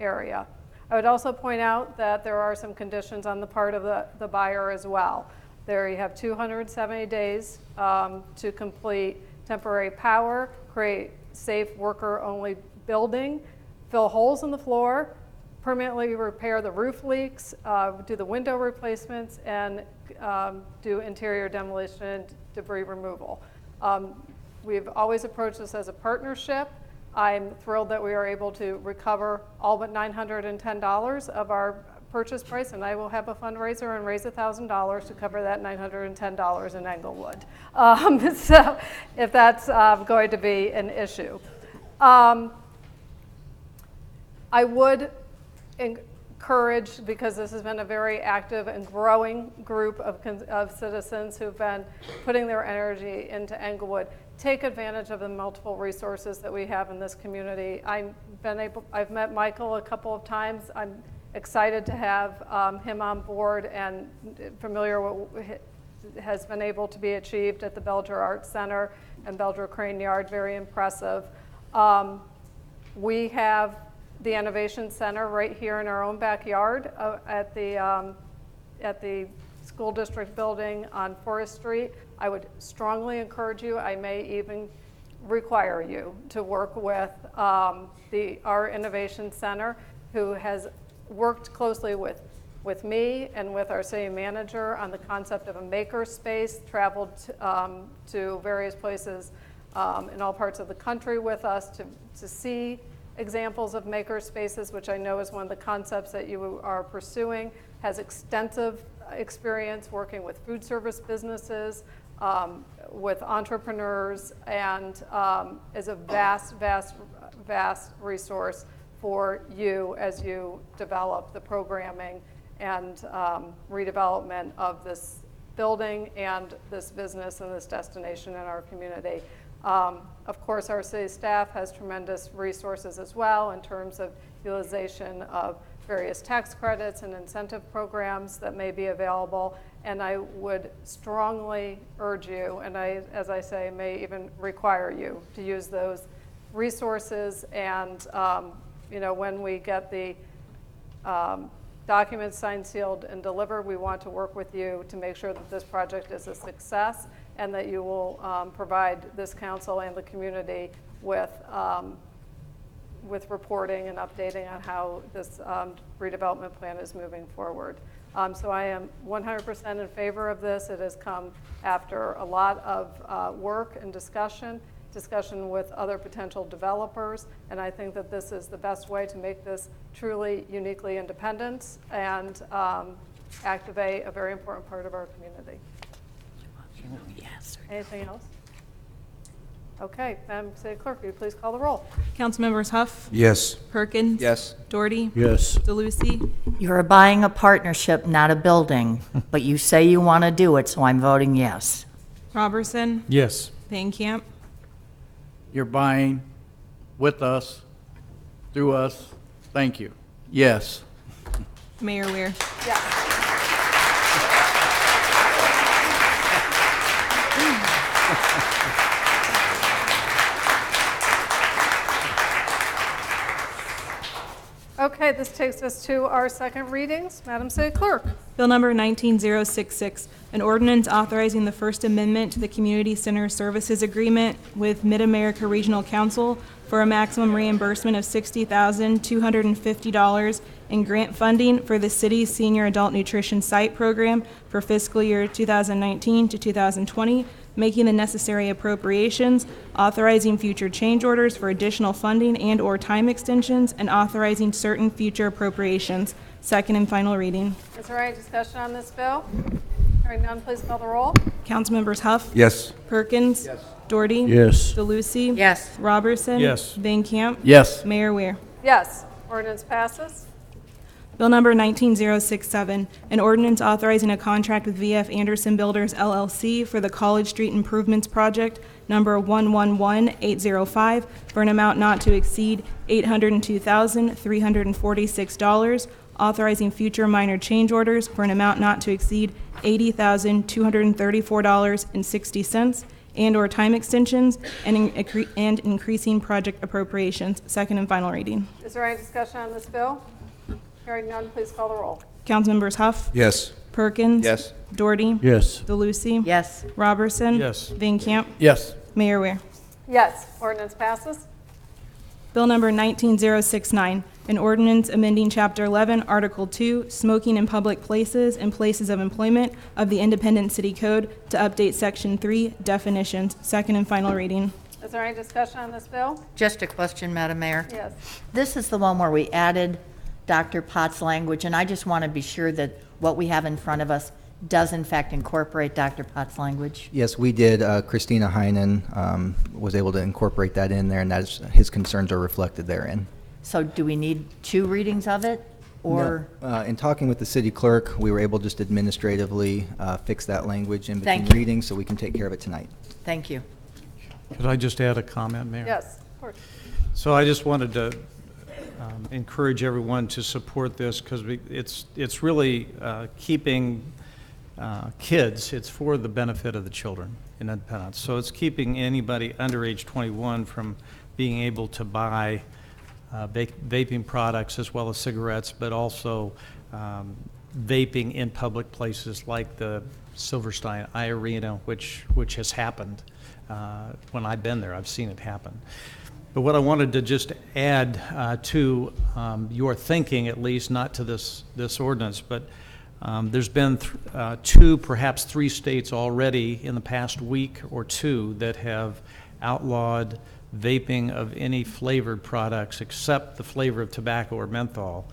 area. I would also point out that there are some conditions on the part of the buyer as well. There you have 270 days to complete temporary power, create safe worker-only building, fill holes in the floor, permanently repair the roof leaks, do the window replacements, and do interior demolition and debris removal. We've always approached this as a partnership. I'm thrilled that we are able to recover all but $910 of our purchase price, and I will have a fundraiser and raise $1,000 to cover that $910 in Englewood. So if that's going to be an issue. I would encourage, because this has been a very active and growing group of citizens who've been putting their energy into Englewood, take advantage of the multiple resources that we have in this community. I've met Michael a couple of times. I'm excited to have him on board and familiar with what has been able to be achieved at the Belger Arts Center and Belger Crane Yard, very impressive. We have the Innovation Center right here in our own backyard at the school district building on Forest Street. I would strongly encourage you, I may even require you to work with our Innovation Center, who has worked closely with with me and with our city manager on the concept of a maker space, traveled to various places in all parts of the country with us to see examples of maker spaces, which I know is one of the concepts that you are pursuing, has extensive experience working with food service businesses, with entrepreneurs, and is a vast resource for you as you develop the programming and redevelopment of this building and this business and this destination in our community. Of course, our city staff has tremendous resources as well in terms of utilization of various tax credits and incentive programs that may be available. And I would strongly urge you, and as I say, may even require you to use those resources. And when we get the documents signed, sealed, and delivered, we want to work with you to make sure that this project is a success and that you will provide this council and the community with reporting and updating on how this redevelopment plan is moving forward. So I am 100% in favor of this. It has come after a lot of work and discussion with other potential developers, and I think that this is the best way to make this truly uniquely independent and activate a very important part of our community. Yes. Anything else? Okay, Madam City Clerk, will you please call the roll? Councilmembers Huff, Yes. Perkins. Yes. Doherty. Yes. DeLucy. You're buying a partnership, not a building, but you say you want to do it, so I'm voting yes. Robertson. Yes. Van Camp. You're buying with us, through us. Thank you. Yes. Mayor Weir. Yes. Okay, this takes us to our second readings. Madam City Clerk. Bill number 19066, an ordinance authorizing the First Amendment to the Community Center Services Agreement with Mid-America Regional Council for a maximum reimbursement of $60,250 in grant funding for the city's Senior Adult Nutrition Site Program for fiscal year 2019 to 2020, making the necessary appropriations, authorizing future change orders for additional funding and/or time extensions, and authorizing certain future appropriations. Second and final reading. Is there any discussion on this bill? Hearing none, please call the roll. Councilmembers Huff. Yes. Perkins. Yes. Doherty. Yes. DeLucy. Yes. Robertson. Yes. Van Camp. Yes. Mayor Weir. Yes, ordinance passes. Bill number 19067, an ordinance authorizing a contract with VF Anderson Builders LLC for the College Street Improvements Project number 111805 for an amount not to exceed $802,346, authorizing future minor change orders for an amount not to exceed $80,234.60, and/or time extensions, and increasing project appropriations. Second and final reading. Is there any discussion on this bill? Hearing none, please call the roll. Councilmembers Huff. Yes. Perkins. Yes. Doherty. Yes. DeLucy. Yes. Robertson. Yes. Van Camp. Yes. Mayor Weir. Yes, ordinance passes. Bill number 19069, an ordinance amending Chapter 11, Article 2, smoking in public places and places of employment of the Independent City Code to update Section 3, definitions. Second and final reading. Is there any discussion on this bill? Just a question, Madam Mayor. Yes. This is the one where we added Dr. Potts' language, and I just want to be sure that what we have in front of us does in fact incorporate Dr. Potts' language. Yes, we did. Christina Heinen was able to incorporate that in there, and his concerns are reflected therein. So do we need two readings of it, or? No. In talking with the city clerk, we were able just administratively fix that language in between Thank you. readings, so we can take care of it tonight. Thank you. Could I just add a comment, Mayor? Yes, of course. So I just wanted to encourage everyone to support this because it's really keeping kids, it's for the benefit of the children in Independence. So it's keeping anybody under age 21 from being able to buy vaping products as well as cigarettes, but also vaping in public places like the Silverstein Arena, which has happened. When I've been there, I've seen it happen. But what I wanted to just add to your thinking, at least, not to this ordinance, but there's been two, perhaps three states already in the past week or two that have outlawed vaping of any flavored products except the flavor of tobacco or menthol,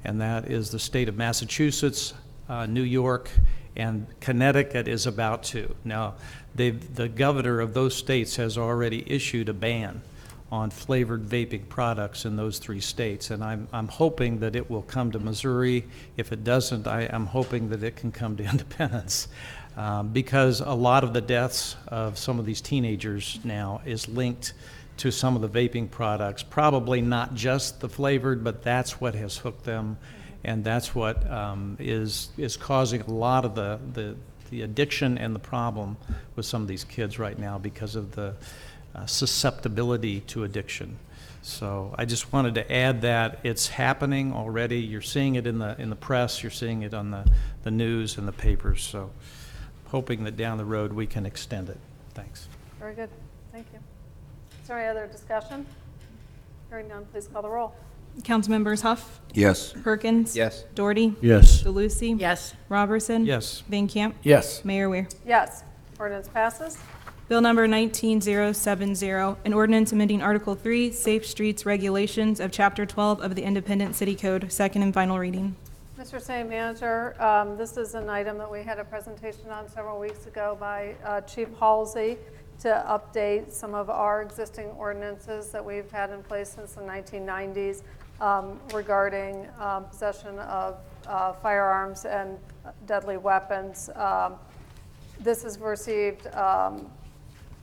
and that is the state of Massachusetts, New York, and Connecticut is about to. Now, the governor of those states has already issued a ban on flavored vaping products in those three states, and I'm hoping that it will come to Missouri. If it doesn't, I'm hoping that it can come to Independence, because a lot of the deaths of some of these teenagers now is linked to some of the vaping products, probably not just the flavored, but that's what has hooked them, and that's what is causing a lot of the addiction and the problem with some of these kids right now because of the susceptibility to addiction. So I just wanted to add that it's happening already. You're seeing it in the press, you're seeing it on the news and the papers, so hoping that down the road we can extend it. Thanks. Very good. Thank you. Is there any other discussion? Hearing none, please call the roll. Councilmembers Huff, Yes. Perkins. Yes. Doherty. Yes. DeLucy. Yes. Robertson. Yes. Van Camp. Yes. Mayor Weir. Yes. Ordinance passes. Bill number 19070, an ordinance amending Article 3, Safe Streets Regulations of Chapter 12 of the Independent City Code, second and final reading. Mr. City Manager, this is an item that we had a presentation on several weeks ago by Chief Halsey to update some of our existing ordinances that we've had in place since the 1990s regarding possession of firearms and deadly weapons. This has received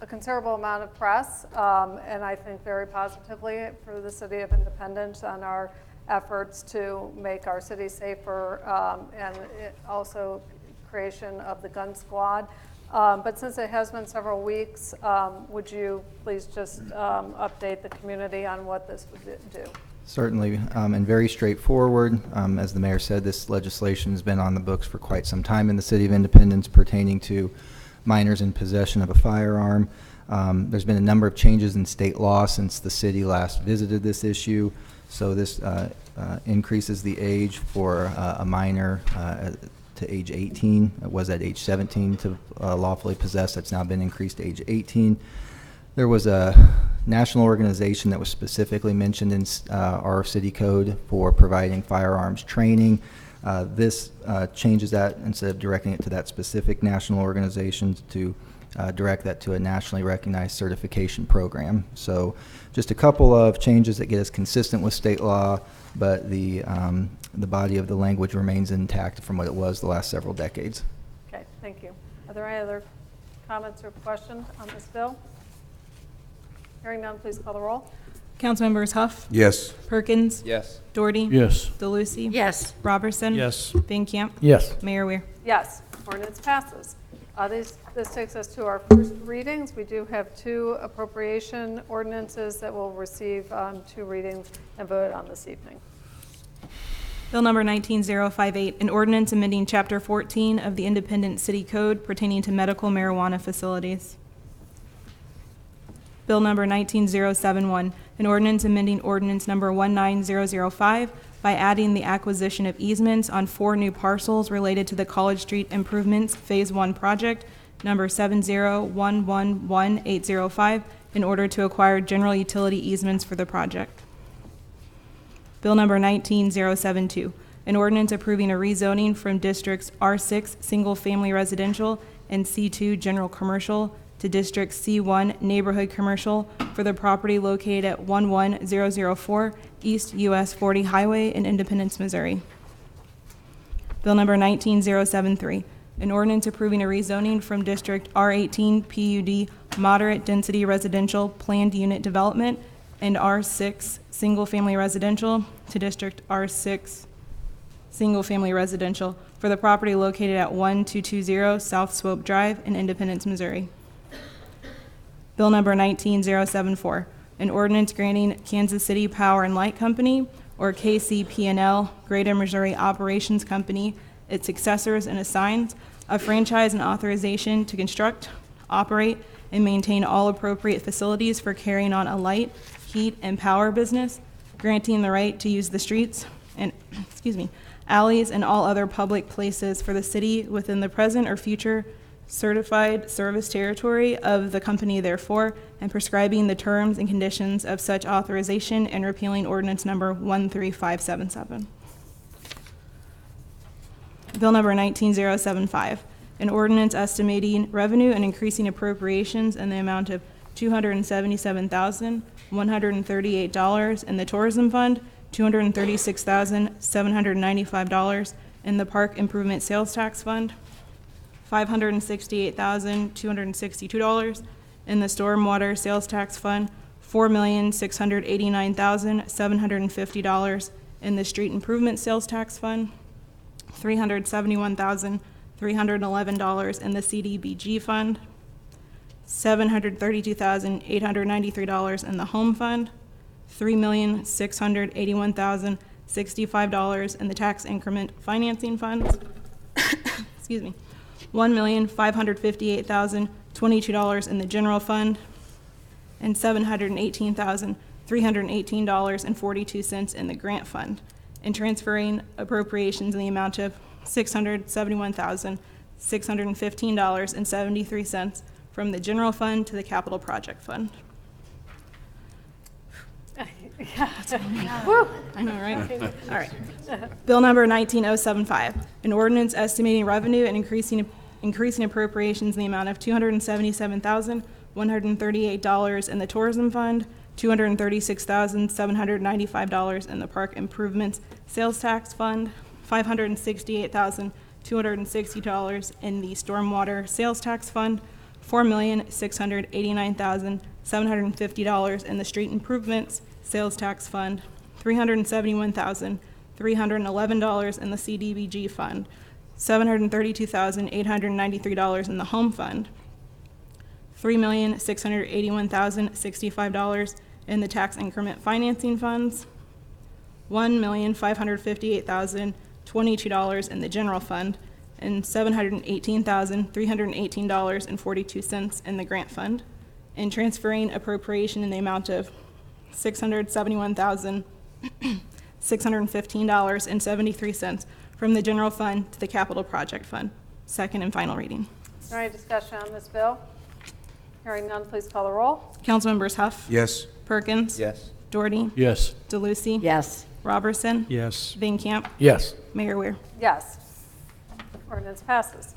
a considerable amount of press, and I think very positively for the City of Independence on our efforts to make our city safer, and also creation of the gun squad. But since it has been several weeks, would you please just update the community on what this would do? Certainly, and very straightforward. As the mayor said, this legislation has been on the books for quite some time in the City of Independence pertaining to minors in possession of a firearm. There's been a number of changes in state law since the city last visited this issue. So this increases the age for a minor to age 18. It was at age 17 to lawfully possess. That's now been increased to age 18. There was a national organization that was specifically mentioned in our city code for providing firearms training. This changes that, instead of directing it to that specific national organization, to direct that to a nationally recognized certification program. So just a couple of changes that get us consistent with state law, but the body of the language remains intact from what it was the last several decades. Okay, thank you. Are there any other comments or questions on this bill? Hearing none, please call the roll. Councilmembers Huff, Yes. Perkins. Yes. Doherty. Yes. DeLucy. Yes. Robertson. Yes. Van Camp. Yes. Mayor Weir. Yes, ordinance passes. This takes us to our first readings. We do have two appropriation ordinances that will receive two readings and voted on this evening. Bill number 19058, an ordinance amending Chapter 14 of the Independent City Code pertaining to medical marijuana facilities. Bill number 19071, an ordinance amending ordinance number 19005 by adding the acquisition of easements on 4 new parcels related to the College Street Improvements Phase 1 project, number 70111-805, in order to acquire general utility easements for the project. Bill number 19072, an ordinance approving a rezoning from districts R6 Single Family Residential and C2 General Commercial to District C1 Neighborhood Commercial for the property located at 11004 East US 40 Highway in Independence, Missouri. Bill number 19073, an ordinance approving a rezoning from District R18 PUD Moderate Density Residential Planned Unit Development and R6 Single Family Residential to District R6 Single Family Residential for the property located at 1220 South Swope Drive in Independence, Missouri. Bill number 19074, an ordinance granting Kansas City Power and Light Company, or KCP&L, Greater Missouri Operations Company, its successors and assigns, a franchise and authorization to construct, operate, and maintain all appropriate facilities for carrying on a light, heat, and power business, granting the right to use the streets and, alleys and all other public places for the city within the present or future certified service territory of the company therefore, and prescribing the terms and conditions of such authorization and repealing ordinance number 13577. Bill number 19075, an ordinance estimating revenue and increasing appropriations in the amount of $277,138 in the tourism fund, $236,795 in the park improvement sales tax fund, $568,262 in the stormwater sales tax fund, $4,689,750 in the street improvement sales tax fund, $371,311 in the CDBG fund, $732,893 in the home fund, $3,681,065 in the tax increment financing funds, excuse me, $1,558,022 in the general fund, and $718,318.42 in the grant fund, and transferring appropriations in the amount of $671,615.73 from the general fund to the capital project fund. Woo. I know, right? All right. Bill number 19075, an ordinance estimating revenue and increasing appropriations in the amount of $277,138 in the tourism fund, $236,795 in the park improvements sales tax fund, $568,260 in the stormwater sales tax fund, $4,689,750 in the street improvements sales tax fund, $371,311 in the CDBG fund, $732,893 in the home fund, $3,681,065 in the tax increment financing funds, $1,558,022 in the general fund, and $718,318.42 in the grant fund, and transferring appropriation in the amount of $671,615.73 from the general fund to the capital project fund. Second and final reading. Is there any discussion on this bill? Hearing none, please call the roll. Councilmembers Huff. Yes. Perkins. Yes. Doherty. Yes. DeLucy. Yes. Robertson. Yes. Van Camp. Yes. Mayor Weir. Yes. Ordinance passes.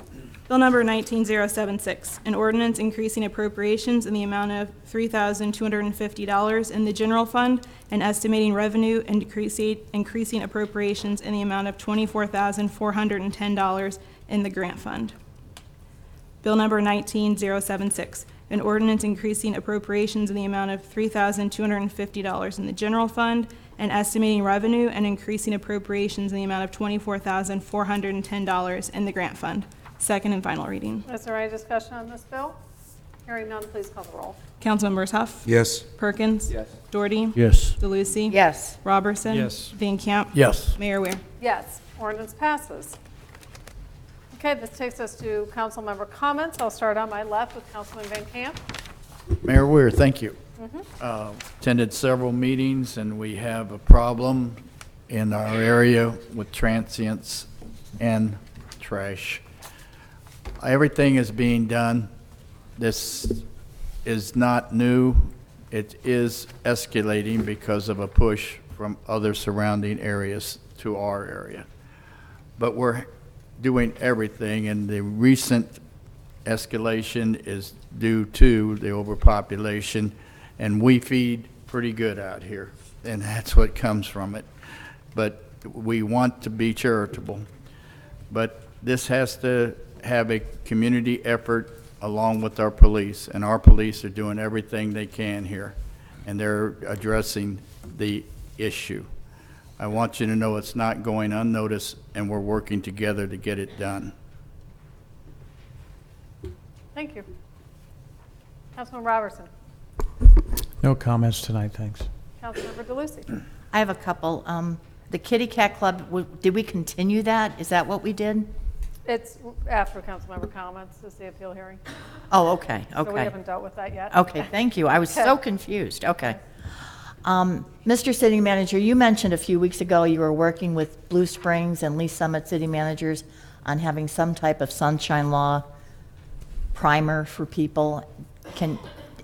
Bill number 19076, an ordinance increasing appropriations in the amount of $3,250 in the general fund and estimating revenue and increasing appropriations in the amount of $24,410 in the grant fund. Bill number 19076, an ordinance increasing appropriations in the amount of $3,250 in the general fund and estimating revenue and increasing appropriations in the amount of $24,410 in the grant fund. Second and final reading. Is there any discussion on this bill? Hearing none, please call the roll. Councilmembers Huff. Yes. Perkins. Yes. Doherty. Yes. DeLucy. Yes. Robertson. Yes. Van Camp. Yes. Mayor Weir. Yes, ordinance passes. Okay, this takes us to council member comments. I'll start on my left with Councilman Van Camp. Mayor Weir, thank you. Attended several meetings, and we have a problem in our area with transients and trash. Everything is being done. This is not new. It is escalating because of a push from other surrounding areas to our area. But we're doing everything, and the recent escalation is due to the overpopulation, and we feed pretty good out here, and that's what comes from it. But we want to be charitable. But this has to have a community effort along with our police, and our police are doing everything they can here, and they're addressing the issue. I want you to know it's not going unnoticed, and we're working together to get it done. Thank you. Councilman Robertson. No comments tonight, thanks. Councilmember DeLucy. I have a couple. The Kitty Cat Club, did we continue that? Is that what we did? It's after council member comments is the appeal hearing. Oh, okay, So we okay. haven't dealt with that yet. Okay, thank you. I was so Okay. confused. Okay. Mr. City Manager, you mentioned a few weeks ago you were working with Blue Springs and Lee Summit city managers on having some type of sunshine law primer for people.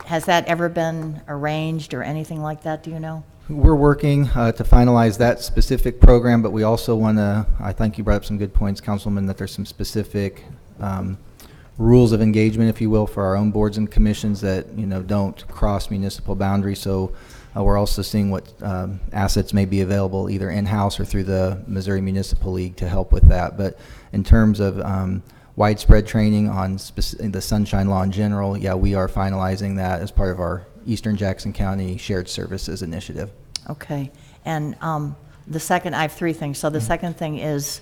Has that ever been arranged or anything like that, do you know? We're working to finalize that specific program, but we also want to, I think you brought up some good points, Councilman, that there's some specific rules of engagement, if you will, for our own boards and commissions that, don't cross municipal boundaries. So we're also seeing what assets may be available either in-house or through the Missouri Municipal League to help with that. But in terms of widespread training on the Sunshine Law in general, yeah, we are finalizing that as part of our Eastern Jackson County Shared Services Initiative. Okay. And I have three things. So the second thing is,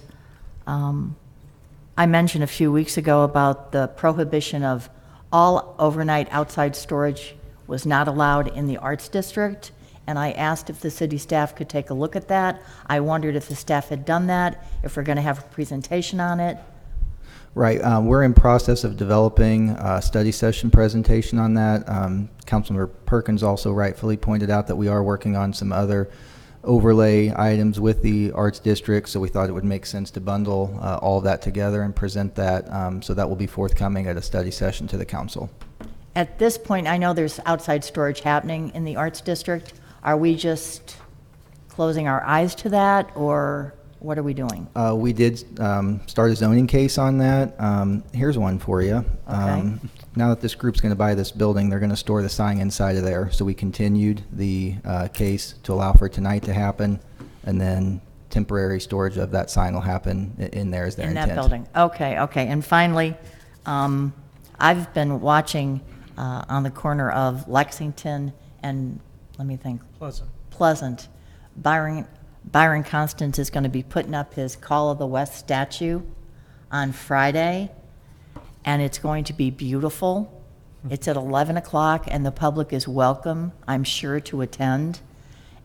I mentioned a few weeks ago about the prohibition of all overnight outside storage was not allowed in the Arts District, and I asked if the city staff could take a look at that. I wondered if the staff had done that, if we're going to have a presentation on it. Right. We're in process of developing a study session presentation on that. Councilmember Perkins also rightfully pointed out that we are working on some other overlay items with the Arts District, so we thought it would make sense to bundle all of that together and present that. So that will be forthcoming at a study session to the council. At this point, I know there's outside storage happening in the Arts District. Are we just closing our eyes to that, or what are we doing? We did start a zoning case on that. Here's one for you. Okay. Now that this group's going to buy this building, they're going to store the sign inside of there. So we continued the case to allow for tonight to happen, and then temporary storage of that sign will happen in there is their intent. In that building. Okay, okay. And finally, I've been watching on the corner of Lexington and, let me think. Pleasant. Byron Constance is going to be putting up his Call of the West statue on Friday, and it's going to be beautiful. It's at 11 o'clock, and the public is welcome, I'm sure, to attend.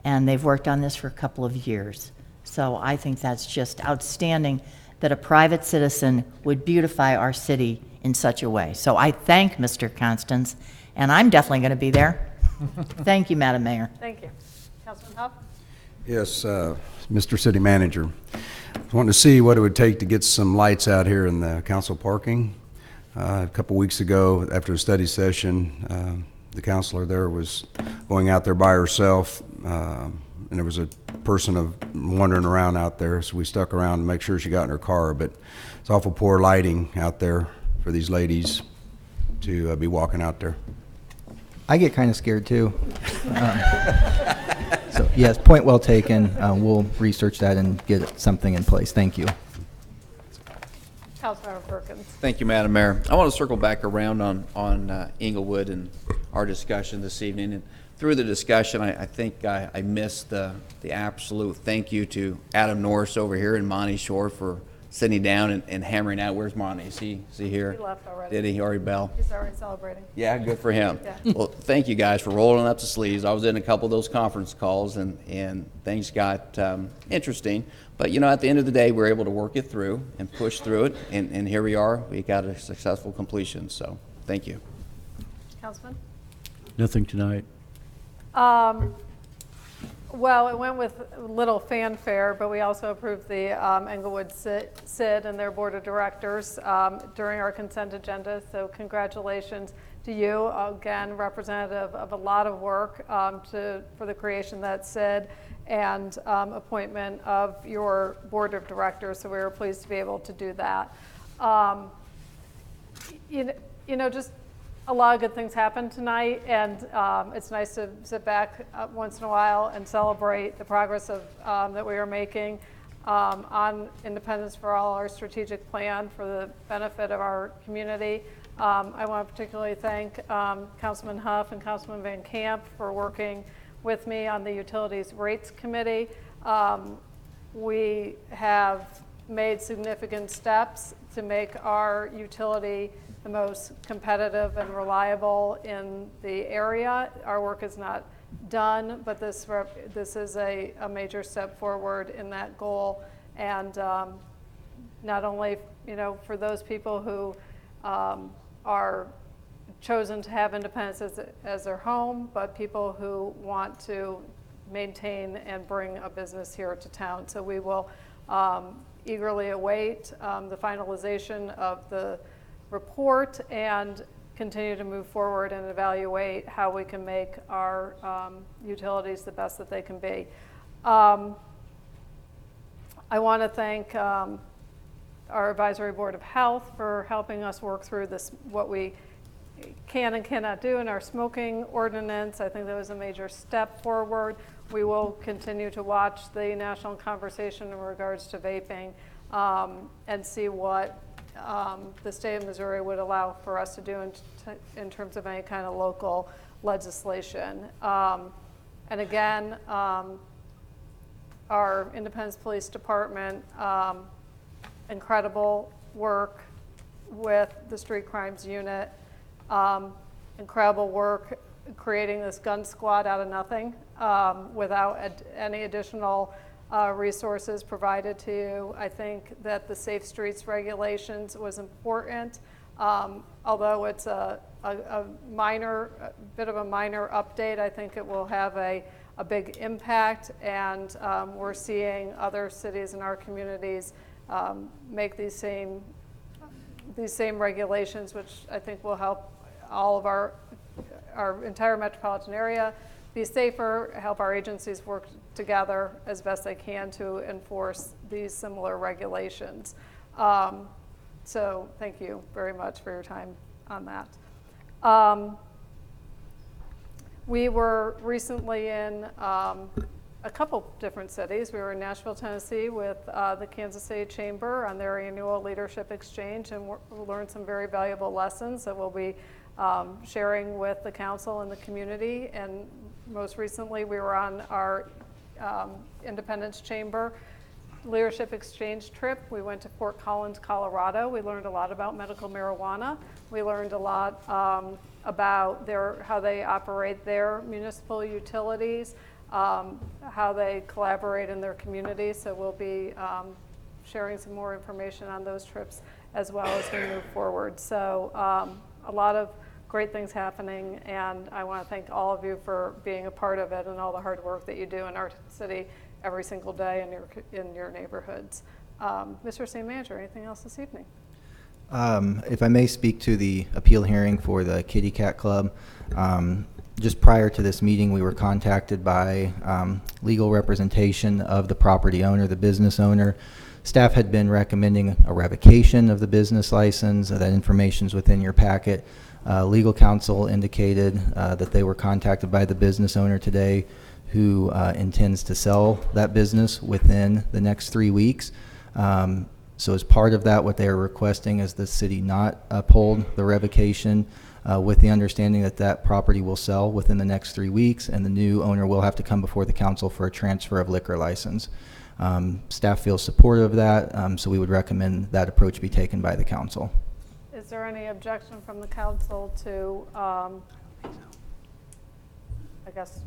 And they've worked on this for a couple of years. So I think that's just outstanding that a private citizen would beautify our city in such a way. So I thank Mr. Constance, and I'm definitely going to be there. Thank you, Madam Mayor. Thank you. Councilman Huff? Yes, Mr. City Manager. I wanted to see what it would take to get some lights out here in the council parking. A couple weeks ago, after a study session, the counselor there was going out there by herself, and there was a person wandering around out there, so we stuck around to make sure she got in her car. But it's awful poor lighting out there for these ladies to be walking out there. I get kind of scared too. So yes, point well taken. We'll research that and get something in place. Thank you. Councilmember Perkins. Thank you, Madam Mayor. I want to circle back around on Inglewood and our discussion this evening. And through the discussion, I think I missed the absolute thank you to Adam Norris over here and Monty Shore for sitting down and hammering out. Where's Monty? Is he here? He left already. Did he already bail? He's already celebrating. Yeah, good for him. Yeah. Well, thank you guys for rolling up the sleeves. I was in a couple of those conference calls, and things got interesting. But, at the end of the day, we were able to work it through and push through it, and here we are. We got a successful completion, so thank you. Councilman? Nothing tonight. Well, it went with little fanfare, but we also approved the Englewood SID and their board of directors during our consent agenda. So congratulations to you, again, representative of a lot of work for the creation of that SID and appointment of your board of directors. So we were pleased to be able to do that. Just a lot of good things happened tonight, and it's nice to sit back once in a while and celebrate the progress that we are making on Independence for All, our strategic plan for the benefit of our community. I want to particularly thank Councilman Huff and Councilman Van Camp for working with me on the Utilities Rates Committee. We have made significant steps to make our utility the most competitive and reliable in the area. Our work is not done, but this is a major step forward in that goal, and not only for those people who are chosen to have Independence as their home, but people who want to maintain and bring a business here to town. So we will eagerly await the finalization of the report and continue to move forward and evaluate how we can make our utilities the best that they can be. I want to thank our Advisory Board of Health for helping us work through this, what we can and cannot do in our smoking ordinance. I think that was a major step forward. We will continue to watch the national conversation in regards to vaping and see what the state of Missouri would allow for us to do in terms of any kind of local legislation. And again, our Independence Police Department, incredible work with the Street Crimes Unit, incredible work creating this gun squad out of nothing without any additional resources provided to you. I think that the Safe Streets regulations was important, although it's a bit of a minor update. I think it will have a big impact, and we're seeing other cities in our communities make these same regulations, which I think will help all of our entire metropolitan area be safer, help our agencies work together as best they can to enforce these similar regulations. So thank you very much for your time on that. We were recently in a couple different cities. We were in Nashville, Tennessee with the Kansas City Chamber on their annual leadership exchange, and we learned some very valuable lessons that we'll be sharing with the council and the community. And most recently, we were on our Independence Chamber leadership exchange trip. We went to Fort Collins, Colorado. We learned a lot about medical marijuana. We learned a lot about how they operate their municipal utilities, how they collaborate in their community. So we'll be sharing some more information on those trips as well as we move forward. So a lot of great things happening, and I want to thank all of you for being a part of it and all the hard work that you do in our city every single day in your neighborhoods. Mr. City Manager, anything else this evening? If I may speak to the appeal hearing for the Kitty Cat Club, just prior to this meeting, we were contacted by legal representation of the property owner, the business owner. Staff had been recommending a revocation of the business license. That information's within your packet. Legal counsel indicated that they were contacted by the business owner today, who intends to sell that business within the next 3 weeks. So as part of that, what they are requesting is the city not uphold the revocation, with the understanding that that property will sell within the next 3 weeks, and the new owner will have to come before the council for a transfer of liquor license. Staff feels supportive of that, so we would recommend that approach be taken by the council. Is there any objection from the council to, I guess,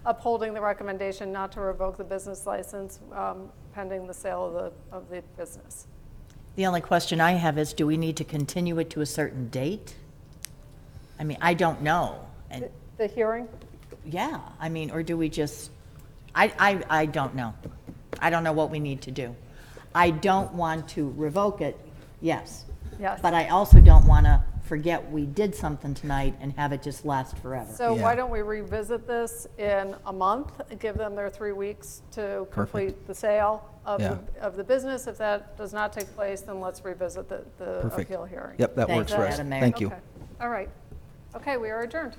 upholding the recommendation not to revoke the business license pending the sale of the business? The only question I have is, do we need to continue it to a certain date? I mean, I don't know. And the hearing? yeah, I mean, or do we just, I don't know. I don't know what we need to do. I don't want to revoke it, yes. Yes. But I also don't want to forget we did something tonight and have it just last forever. So why don't we revisit this in a month, give them their 3 weeks to complete the sale of the business. If that does not take place, then let's revisit the appeal hearing. Yep, that works for us. Madam Mayor. Thank you. Okay. All right. Okay, we are adjourned.